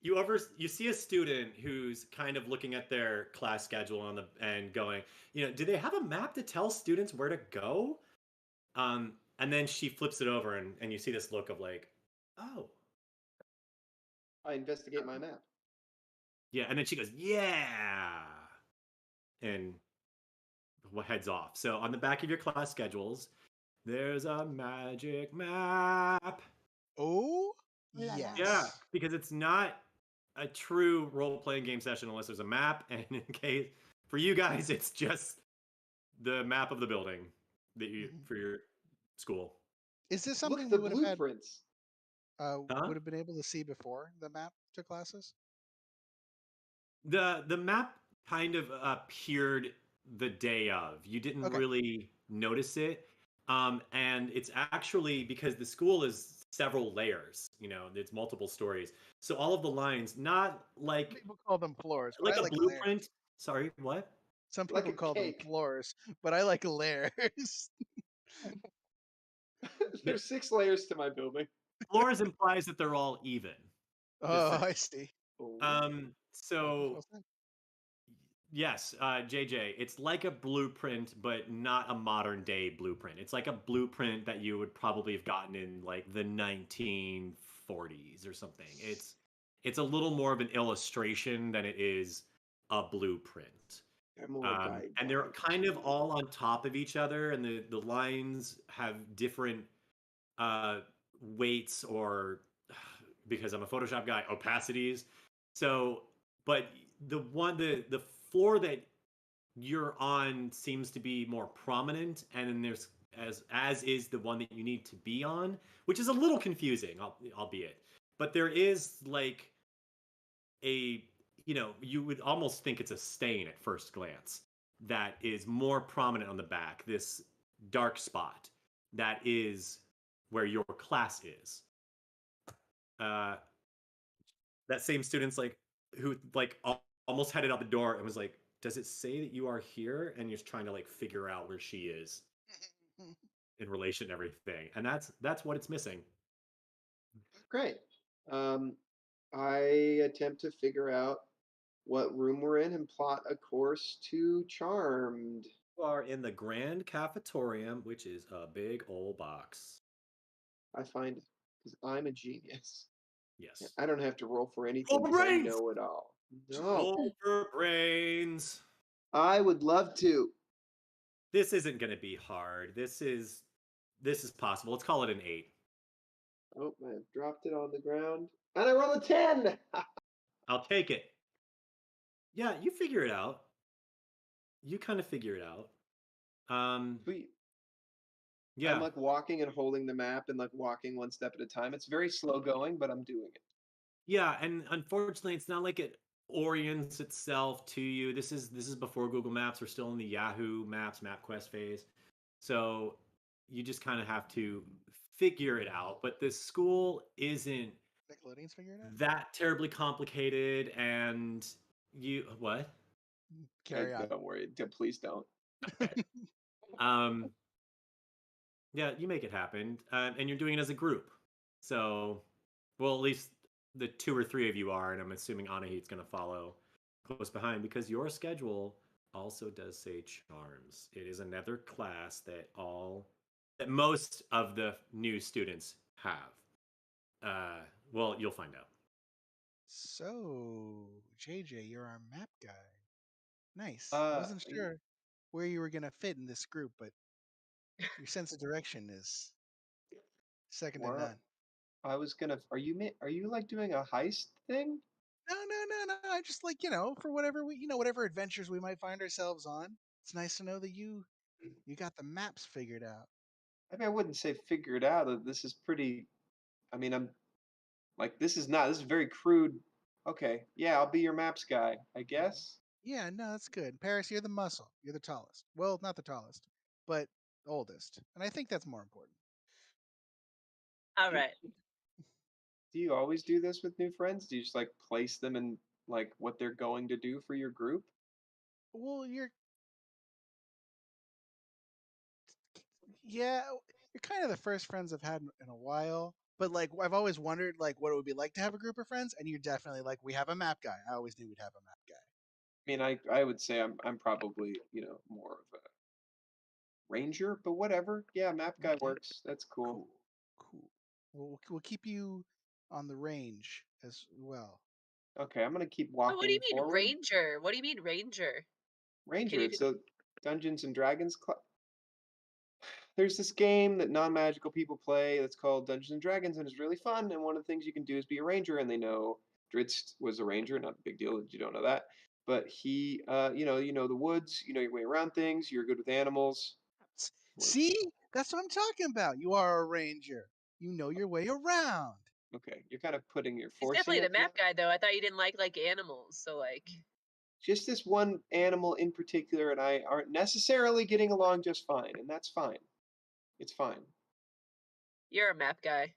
You us. you see a student who's kind of looking at their class schedule on the and going, do they have a map to tell students where to go? And then she flips it over and you see this look of like, oh. I investigate my map. Yeah, and then she goes, yeah. And heads off. So on the back of your class schedules, there's a magic map. Oh, La la. yes. Yeah, because it's not a true role-playing game session unless there's a map, and in case for you guys, it's just the map of the building that you for your school. Is this something Look, we the would have had blueprints. Huh? would have been able to see before the map to classes? The map kind of appeared the day of. You didn't Okay. really notice it. And it's actually because the school is several layers, it's multiple stories. So all of the lines, not like People call them floors, but like I a like blueprint. layers. Sorry, what? Some Like people a call them cake. floors, but I like layers. There's 6 layers to my building. Floors implies that they're all even. Oh, I see. Oh. Makes So more sense. yes, JJ, it's like a blueprint, but not a modern day blueprint. It's like a blueprint that you would probably have gotten in like the 1940s or something. It's a little more of an illustration than it is a blueprint. They're more And they're guidelines. kind of all on top of each other, and the lines have different weights or because I'm a Photoshop guy, opacities. So, but the floor that you're on seems to be more prominent, and then there's as is the one that you need to be on, which is a little confusing, albeit. But there is like a you would almost think it's a stain at first glance that is more prominent on the back. This dark spot that is where your class is. That same student's like who like almost headed out the door and was like, does it say that you are here? And you're trying to like figure out where she is in relation to everything, and that's what it's missing. Great. I attempt to figure out what room we're in and plot a course to Charmed. You are in the Grand Cafetorium, which is a big old box. I find because I'm a genius. Yes. I don't have to roll for anything Roll for because I brains! know it all. No, Roll for brains. I would love to. This isn't going to be hard. This is possible. Let's call it an 8. Oh, I dropped it on the ground. And I roll a 10! I'll take it. Yeah, you figure it out. You kind of figure it out. Sweet. Yeah. I'm like walking and holding the map and like walking one step at a time. It's very slow going, but I'm doing it. Yeah, and unfortunately, it's not like it orients itself to you. This is before Google Maps. We're still in the Yahoo Maps MapQuest phase, so you just kind of have to figure it out. But this school isn't Nickelodeon's figuring it out. that terribly complicated, and you what? Carry on. Don't worry. Please don't. Um, yeah, you make it happen, and you're doing it as a group. So, well, at least the 2 or 3 of you are, and I'm assuming Anahit's going to follow close behind because your schedule also does say charms. It is another class that most of the new students have. Well, you'll find out. So, JJ, you're our map guy. Nice. I Uh, wasn't sure where you were gonna fit in this group, but your sense of direction is second to well, none. I was gonna. Are you like doing a heist thing? No. I just like for whatever whatever adventures we might find ourselves on. It's nice to know that you got the maps figured out. I mean, I wouldn't say figure it out. This is pretty. I mean, I'm like, this is not. This is very crude. Okay, yeah, I'll be your maps guy, I guess. Yeah, no, that's good. Paris, you're the muscle. You're the tallest. Well, not the tallest, but oldest, and I think that's more important. All Do you, right. do you always do this with new friends? Do you just like place them in like what they're going to do for your group? Well, yeah, you're kind of the first friends I've had in a while. But like, I've always wondered like what it would be like to have a group of friends, and you're definitely like, we have a map guy. I always knew we'd have a map guy. I mean, I would say I'm probably more of a ranger, but whatever. Yeah, map guy Okay, works. That's cool. cool, cool. We'll keep you on the range as well. Okay, I'm gonna keep Oh, what do you walking mean forward. ranger? What do you mean ranger? Can Ranger, you it's just a Dungeons and Dragons club. There's this game that non-magical people play that's called Dungeons and Dragons, and it's really fun. And one of the things you can do is be a ranger, and they know Dritz was a ranger. Not a big deal that you don't know that, but he, you know the woods. You know your way around things. You're good with animals. See, that's what I'm talking about. You are a ranger. You know your way around. Okay, you're kind of you're He's forcing definitely the it now. map guy though. I thought you didn't like animals, so like Just this one animal in particular, and I aren't necessarily getting along just fine, and that's fine. It's fine. you're a map guy.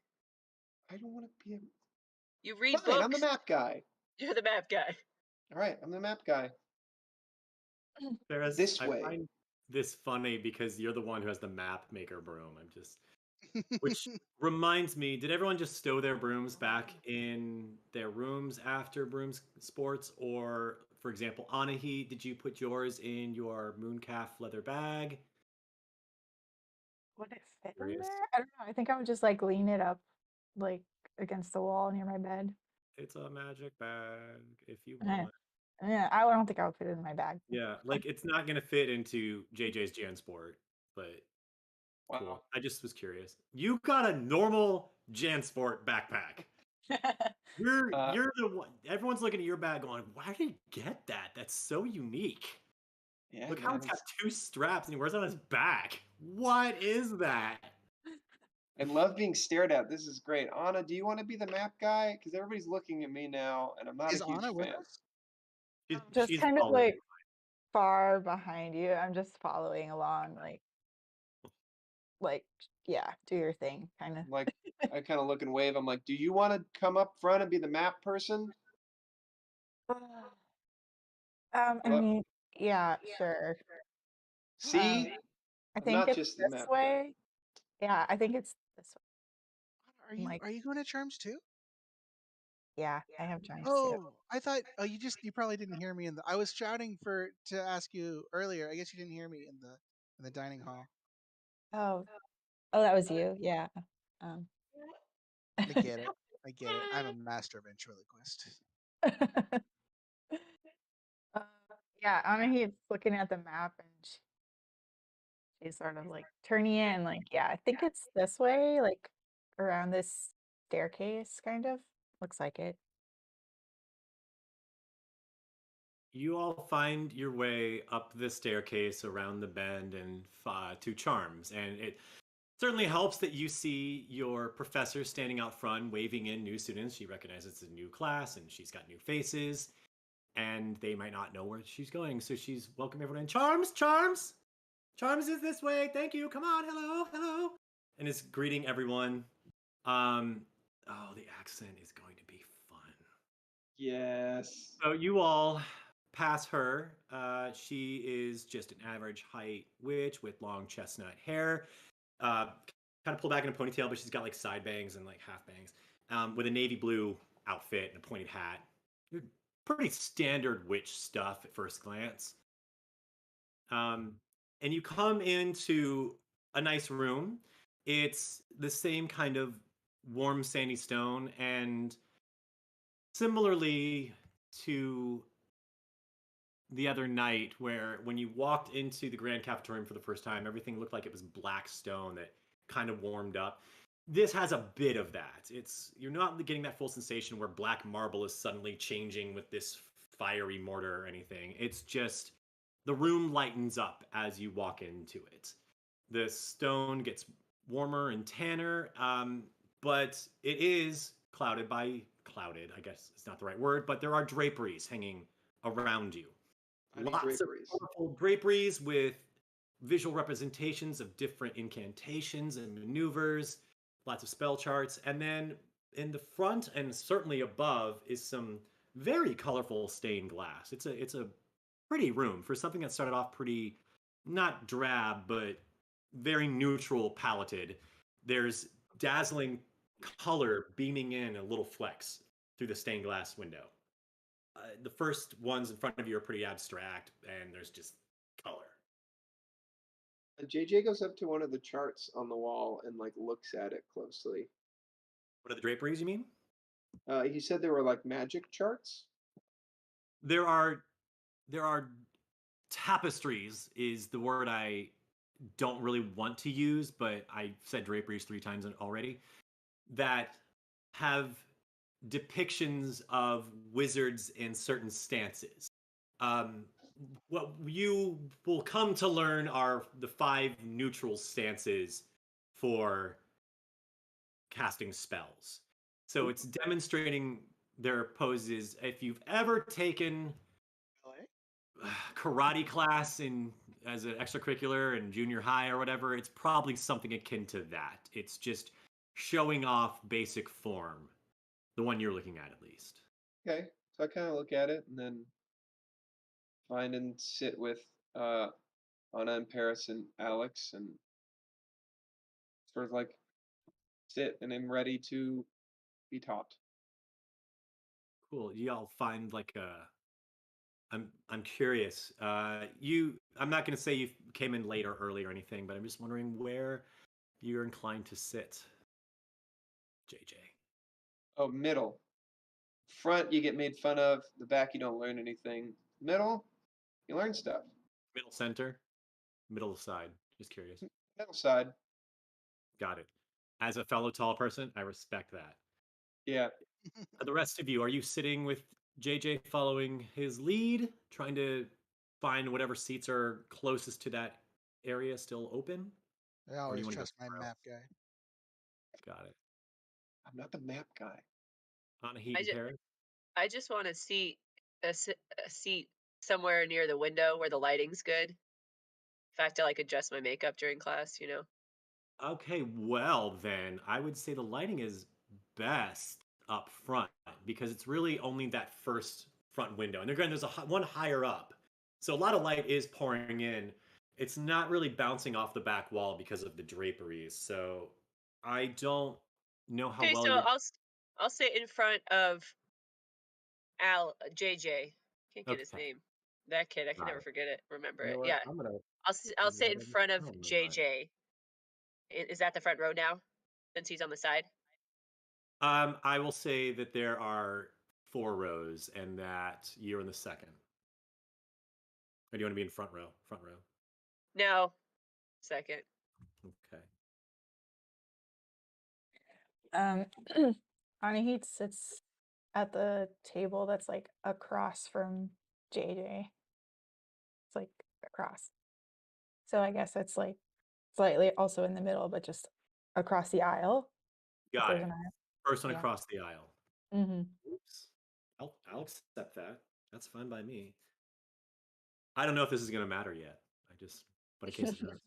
I don't want to be a. You read Fine, I'm the books. map guy. You're the map guy. All right, I'm the map guy. Ferris, This I way. find this funny because you're the one who has the map maker broom. Which reminds me, did everyone just stow their brooms back in their rooms after brooms sports? Or, for example, Anahi, did you put yours in your mooncalf leather bag? Would it fit in Curious. there? I don't know. I think I would just like lean it up like against the wall near my bed. It's a magic bag if you Eh, want. Yeah, I don't think I would fit it in my bag. Yeah, like it's not gonna fit into JJ's Jansport, but Wow. cool. I just was curious. You got a normal Jansport backpack. You're the one. Everyone's looking at your bag, going, "Why did he get that? That's so unique." Yeah, Look how man. it's got two straps and he wears it on his back. What is that? I love being stared at. This is great. Anna, do you want to be the map guy? Because everybody's looking at me now, and I'm not a Is huge Anna with fan. us? She's, Just she's kind of following. like far behind you. I'm just following along, like yeah, do your thing, kind of. Like, I kind of look and wave. I'm like, do you want to come up front and be the map person? I Hello? mean, yeah, sure. Um, See? I I'm think not it's just the this map guy. way. Yeah, I think it's this way. Are I'm you like, are you going to Charms too? yeah, I have charms too. Oh, I thought. Oh, you probably didn't hear me in the. I was shouting to ask you earlier. I guess you didn't hear me in the dining hall. Oh, oh, that was you. Yeah. Um, I get it. I get it. I'm a master of ventriloquist. uh, yeah, Anahe's looking at the map and she's sort of like turning in, like, yeah, I think it's this way, like around this staircase, kind of. Looks like it. You all find your way up the staircase around the bend and to Charms, and it certainly helps that you see your professor standing out front, waving in new students. She recognizes it's a new class, and she's got new faces, and they might not know where she's going. So she's welcoming everyone in. Charms, Charms, Charms is this way. Thank you. Come on, hello, hello, and is greeting everyone. Oh, the accent is going to be fun. Yes. So you all pass her. She is just an average height witch with long chestnut hair. Kind of pulled back in a ponytail, but she's got like side bangs and like half bangs. With a navy blue outfit and a pointed hat. Pretty standard witch stuff at first glance. And you come into a nice room. It's the same kind of warm sandy stone, and similarly to the other night, where when you walked into the Grand Cafetorium for the first time, everything looked like it was black stone that kind of warmed up. This has a bit of that. You're not getting that full sensation where black marble is suddenly changing with this fiery mortar or anything. It's just the room lightens up as you walk into it. The stone gets warmer and tanner, but it is clouded, I guess it's not the right word, but there are draperies hanging around you. I need Lots of draperies. colorful draperies with visual representations of different incantations and maneuvers, lots of spell charts, and then in the front and certainly above is some very colorful stained glass. It's a pretty room for something that started off pretty not drab but very neutral paleted. There's dazzling color beaming in a little flecks through the stained glass window. The first ones in front of you are pretty abstract, and there's just color. JJ goes up to one of the charts on the wall and like looks at it closely. What are the draperies, you mean? He said there were like magic charts. There are tapestries is the word I don't really want to use, but I said draperies 3 times already, that have depictions of wizards in certain stances. What you will come to learn are the 5 neutral stances for casting spells. So it's demonstrating their poses. If you've ever taken karate class as an extracurricular in junior high or whatever, it's probably something akin to that. It's just showing off basic form, the one you're looking at least. Okay, so I kind of look at it and then find and sit with Anna and Paris and Alex and sort of like sit and am ready to be taught. Cool. Y'all find like a. I'm curious. I'm not going to say you came in late or early or anything, but I'm just wondering where you're inclined to sit. JJ. Oh, middle. Front, you get made fun of. The back, you don't learn anything. Middle, you learn stuff. Middle center, middle side. Just curious. Middle side, Got it. As a fellow tall person, I respect that. yeah. The rest of you, are you sitting with JJ following his lead, trying to find whatever seats are closest to that area still open? I Or do you always want to go trust my somewhere map else? guy. Got it. I'm not the map guy. On a heat I and just, Paris? I just want a seat somewhere near the window where the lighting's good. If I have to like adjust my makeup during class, you know. Okay, well then, I would say the lighting is best up front because it's really only that first front window. And again, there's one higher up. So a lot of light is pouring in. It's not really bouncing off the back wall because of the draperies. So I don't know how Okay, well so you're. I'll sit in front of JJ. Can't get his Okay, name. That kid, I can got never it. forget it. Remember You know it. what? Yeah, I'm gonna I'll put sit that in in the front of calendar invite. JJ. Is that the front row now? Since he's on the side. I will say that there are 4 rows and that you're in the second. Or do you want to be in front row? Front row. No, second. Okay. Anahit sits at the table that's like across from JJ. It's like across. So I guess it's like slightly also in the middle, but just across the aisle. If Got there's it. an aisle. First one Yeah. across the aisle. Mm-hmm. Oops. I'll accept that. That's fine by me. I don't know if this is gonna matter yet. But in case it does.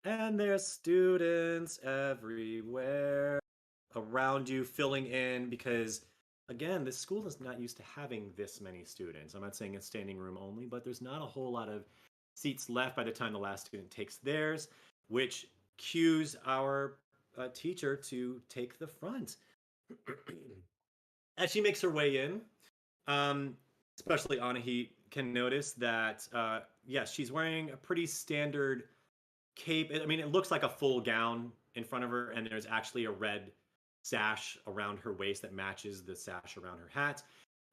And there's students everywhere around you filling in because again, this school is not used to having this many students. I'm not saying it's standing room only, but there's not a whole lot of seats left by the time the last student takes theirs, which cues our teacher to take the front. As she makes her way in, especially Anahit can notice that, yes, she's wearing a pretty standard cape. I mean, it looks like a full gown in front of her, and there's actually a red sash around her waist that matches the sash around her hat.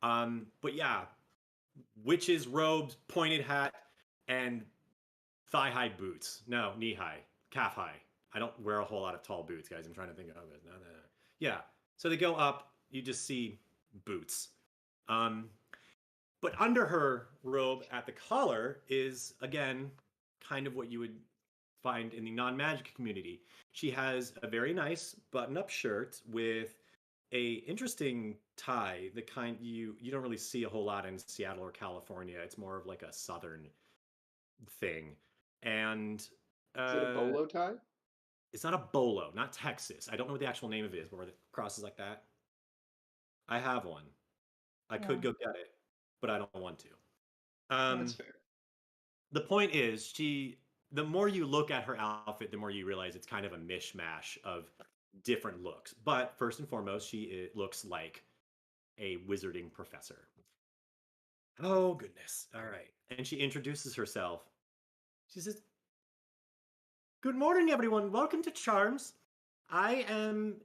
But yeah, witch's robes, pointed hat, and thigh-high boots. No, knee-high, calf-high. I don't wear a whole lot of tall boots, guys. I'm trying to think of it. No. Yeah. So they go up. You just see boots. But under her robe at the collar is, again, kind of what you would find in the non-magic community. She has a very nice button-up shirt with a interesting tie, the kind you don't really see a whole lot in Seattle or California. It's more of like a southern thing. And Is it a bolo tie? it's not a bolo, not Texas. I don't know what the actual name of it is, but where it crosses like that. I have one. I could go get it, but I don't want to. That's fair. The point is, the more you look at her outfit, the more you realize it's kind of a mishmash of different looks. But first and foremost, she looks like a wizarding professor. Oh, goodness. All right. And she introduces herself. She says, "Good morning, everyone. Welcome to Charms. I am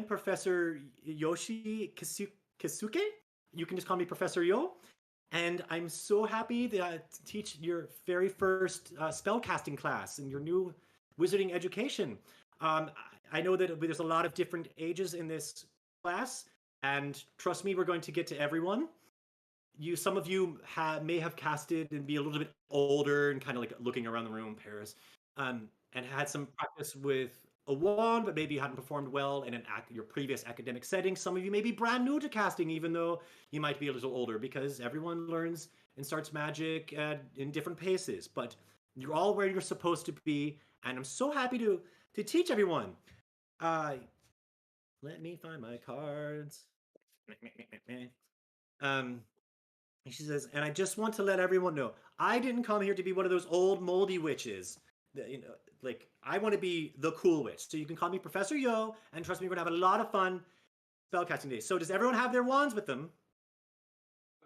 Professor Yoshi Kisuke. You can just call me Professor Yo. And I'm so happy to teach your very first spellcasting class in your new wizarding education. I know that there's a lot of different ages in this class, and trust me, we're going to get to everyone. Some of you may have casted and be a little bit older and kind of like looking around the room, Paris, and had some practice with a wand, but maybe you hadn't performed well in your previous academic setting. Some of you may be brand new to casting, even though you might be a little older, because everyone learns and starts magic in different paces. But you're all where you're supposed to be, and I'm so happy to teach everyone. Let me find my cards. She says, and I just want to let everyone know, I didn't come here to be one of those old moldy witches. Like, I want to be the cool witch. So you can call me Professor Yo, and trust me, we're going to have a lot of fun spellcasting days. So does everyone have their wands with them?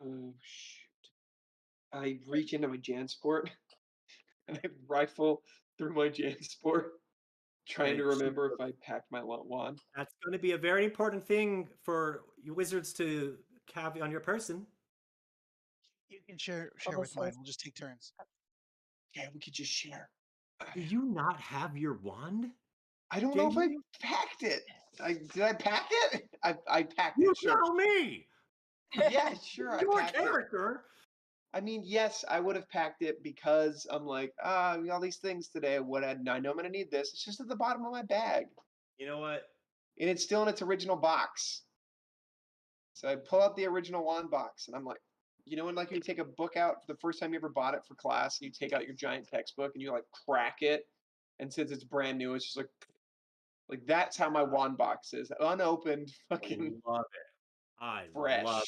Oh, shoot. I reach into my Jansport and I rifle through my Jansport, trying to remember if I packed my wand. That's going to be a very important thing for you wizards to have on your person. You can share with mine. We'll just take turns. Yeah, we could just share. Do you not have your wand? I don't know if I packed it. Did I pack it? I packed it. You Sure. tell me. Yeah, sure. I You're a packed character. I mean, yes, I would have packed it because I'm like, all these things today. I know I'm gonna need this. It's just at the bottom of my bag, You know what? and it's still in its original box. So I pull out the original wand box, and I'm like, when like you take a book out for the first time you ever bought it for class, and you take out your giant textbook and you like crack it, and since it's brand new, it's just like that's how my wand box is, unopened, fucking I love it. I fresh. love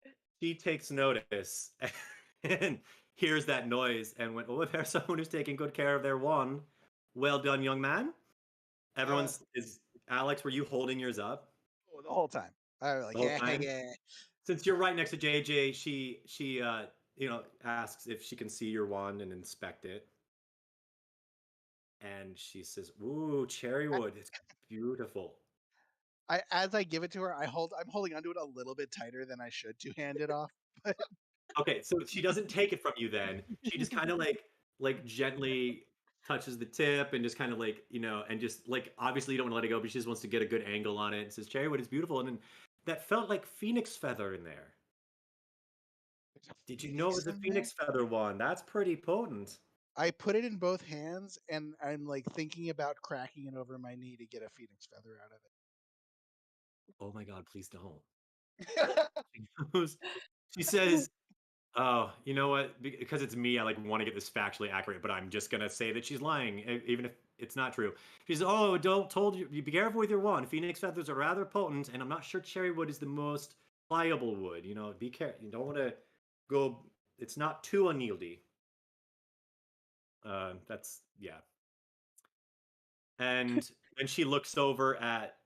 that. She takes notice and hears that noise and went, "Oh, there's someone who's taking good care of their wand. Well done, young man." Everyone's is Alex. Were you holding yours up? Oh, the whole time. I was like, The whole yeah, time? yeah. Since you're right next to JJ, she asks if she can see your wand and inspect it. And she says, "Ooh, cherry wood. It's beautiful." As I give it to her, I'm holding onto it a little bit tighter than I should to hand it off. But Okay, so she doesn't take it from you then. She just kind of like gently touches the tip and just kind of like, and just like obviously you don't want to let it go, but she just wants to get a good angle on it and says, "Cherrywood is beautiful." And then that felt like phoenix feather in there. Did you know it was a phoenix feather one? That's pretty potent. I put it in both hands, and I'm like thinking about cracking it over my knee to get a phoenix feather out of it. Oh my God, please don't. She says, "Oh, you know what? Because it's me, I like want to get this factually accurate, but I'm just gonna say that she's lying, even if it's not true." She says, "Oh, told you. Be careful with your wand. Phoenix feathers are rather potent, and I'm not sure cherry wood is the most pliable wood. Be careful. You don't want to go. It's not too unwieldy." That's yeah. And then she looks over at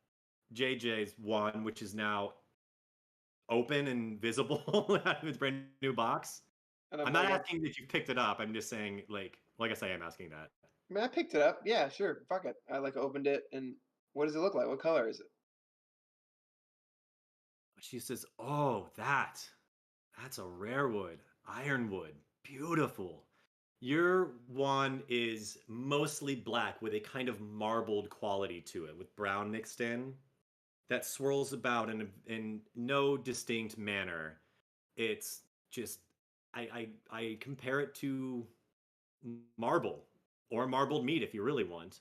JJ's wand, which is now open and visible in its brand new box. And I'm not asking if you picked it up. I'm just saying, like I guess I am asking that. I mean, I picked it up. Yeah, sure. Fuck it. I like opened it and What does it look like? What color is it? She says, "Oh, that's a rare wood, ironwood, beautiful. Your wand is mostly black with a kind of marbled quality to it, with brown mixed in, that swirls about in no distinct manner. It's just I compare it to marble or marbled meat if you really want."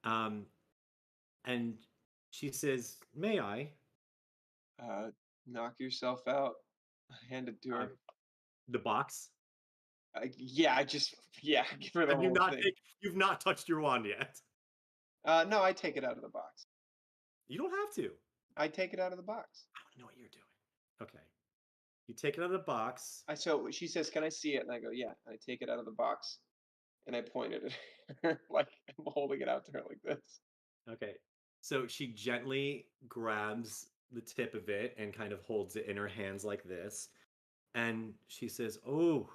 Um, and she says, "May I?" Knock yourself out. I hand it to Uh, her. the box. Yeah, give her the Have you whole not thing. you've not touched your wand yet? No, I take it out of the box. You don't have to. I take it out of the box. I want to know what you're doing. Okay. You take it out of the box. So she says, "Can I see it?" And I go, "Yeah." And I take it out of the box and I point it at her like I'm holding it out to her like this. Okay. So she gently grabs the tip of it and kind of holds it in her hands like this. And she says, "Oh,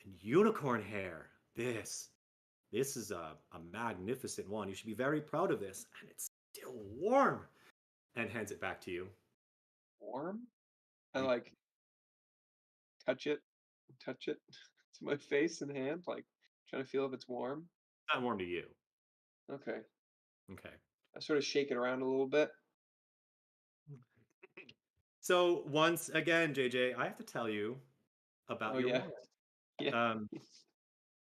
and unicorn hair. This is a magnificent one. You should be very proud of this. And it's still warm." And hands it back to you. Warm? I You- like touch it to my face and hand, like trying to feel if it's warm. Not warm to you. Okay. Okay. I sort of shake it around a little bit. So once again, JJ, I have to tell you about Oh your yeah. wand. Yeah. Um,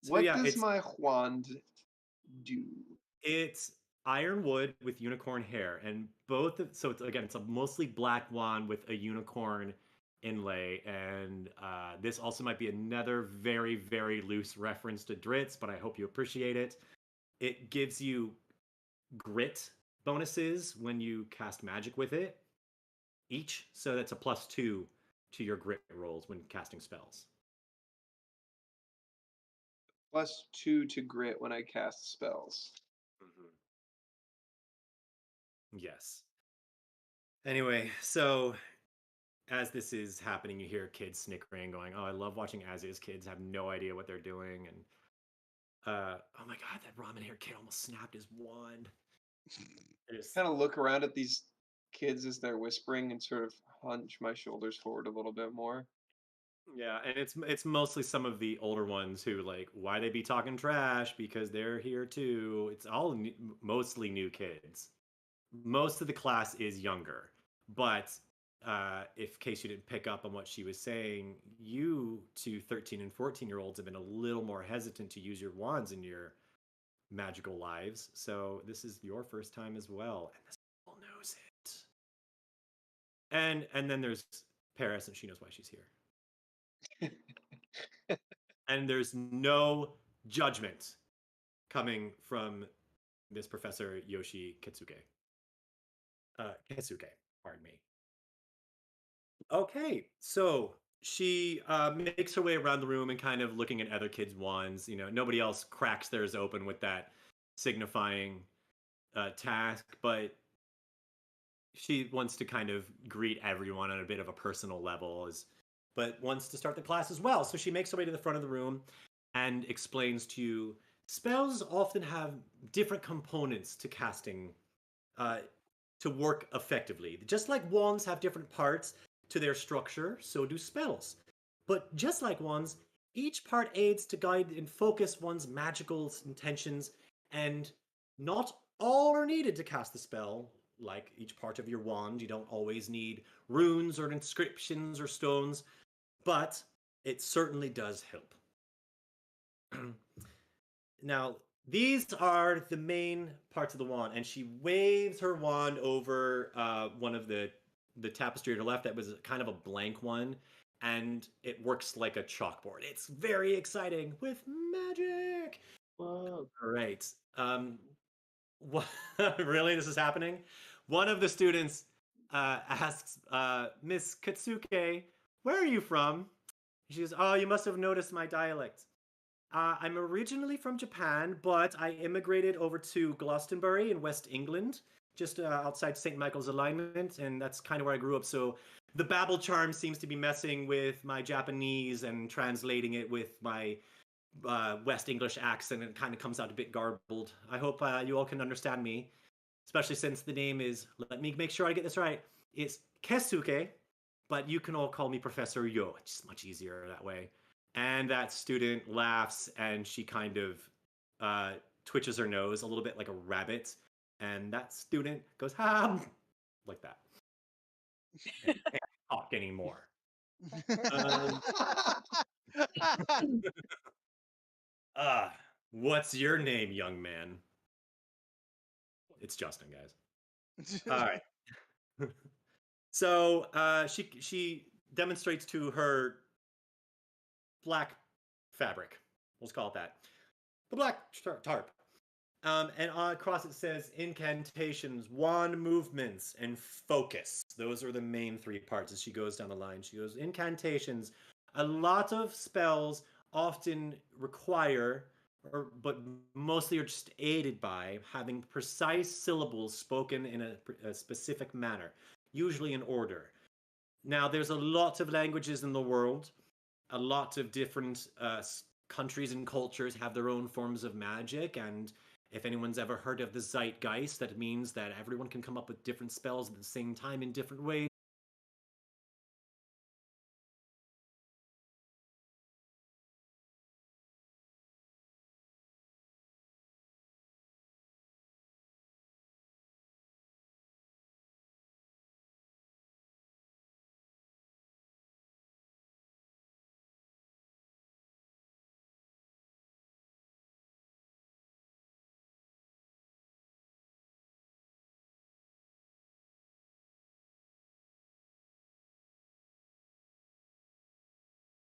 so What yeah, does my wand do? it's iron wood with unicorn hair, and so it's a mostly black wand with a unicorn inlay, and this also might be another very very loose reference to Dritz, but I hope you appreciate it. It gives you grit bonuses when you cast magic with it each, so that's a +2 to your grit rolls when casting spells. +2 to grit when I cast spells. Yes. Anyway, so as this is happening, you hear kids snickering, going, "Oh, I love watching as is." Kids have no idea what they're doing, and oh my god, that ramen hair kid almost snapped his wand. Kind of look around at these kids as they're whispering and sort of hunch my shoulders forward a little bit more. Yeah, and it's mostly some of the older ones who like, why they be talking trash because they're here too. It's all mostly new kids. Most of the class is younger, but if in case you didn't pick up on what she was saying, you two 13 and 14-year-olds have been a little more hesitant to use your wands in your magical lives. So this is your first time as well, and this girl knows it. And then there's Paris, and she knows why she's here. And there's no judgment coming from this Professor Yoshi Kitsuke. Kesuke, pardon me. Okay, so she makes her way around the room and kind of looking at other kids' wands. You know, nobody else cracks theirs open with that signifying task, but she wants to kind of greet everyone on a bit of a personal level, but wants to start the class as well. So she makes her way to the front of the room and explains to you, spells often have different components to casting to work effectively. Just like wands have different parts to their structure, so do spells. But just like wands, each part aids to guide and focus one's magical intentions, and not all are needed to cast the spell. Like each part of your wand, you don't always need runes or inscriptions or stones, but it certainly does help. Now, these are the main parts of the wand, and she waves her wand over one of the tapestry to her left that was kind of a blank one, and it works like a chalkboard. It's very exciting with magic. Whoa. All right. What, really, this is happening? One of the students asks Miss Katsuke, "Where are you from?" She goes, "Oh, you must have noticed my dialect. I'm originally from Japan, but I immigrated over to Glastonbury in West England, just outside St. Michael's Alignment, and that's kind of where I grew up. So the babble charm seems to be messing with my Japanese and translating it with my West English accent, and it kind of comes out a bit garbled. I hope you all can understand me. especially since the name is, let me make sure I get this right, it's Kesuke, but you can all call me Professor Yo. It's much easier that way. And that student laughs and she kind of twitches her nose a little bit like a rabbit. And that student goes, ha, like that. And can't talk anymore. What's your name, young man? It's Justin, guys. All right. So she demonstrates to her black fabric. Let's call it that. The black tarp. And across it says incantations, wand movements, and focus. Those are the main three parts as she goes down the line. She goes, incantations. A lot of spells often require, but mostly are just aided by, having precise syllables spoken in a specific manner, usually in order. Now, there's a lot of languages in the world. A lot of different countries and cultures have their own forms of magic, and if anyone's ever heard of the zeitgeist, that means that everyone can come up with different spells at the same time in different ways.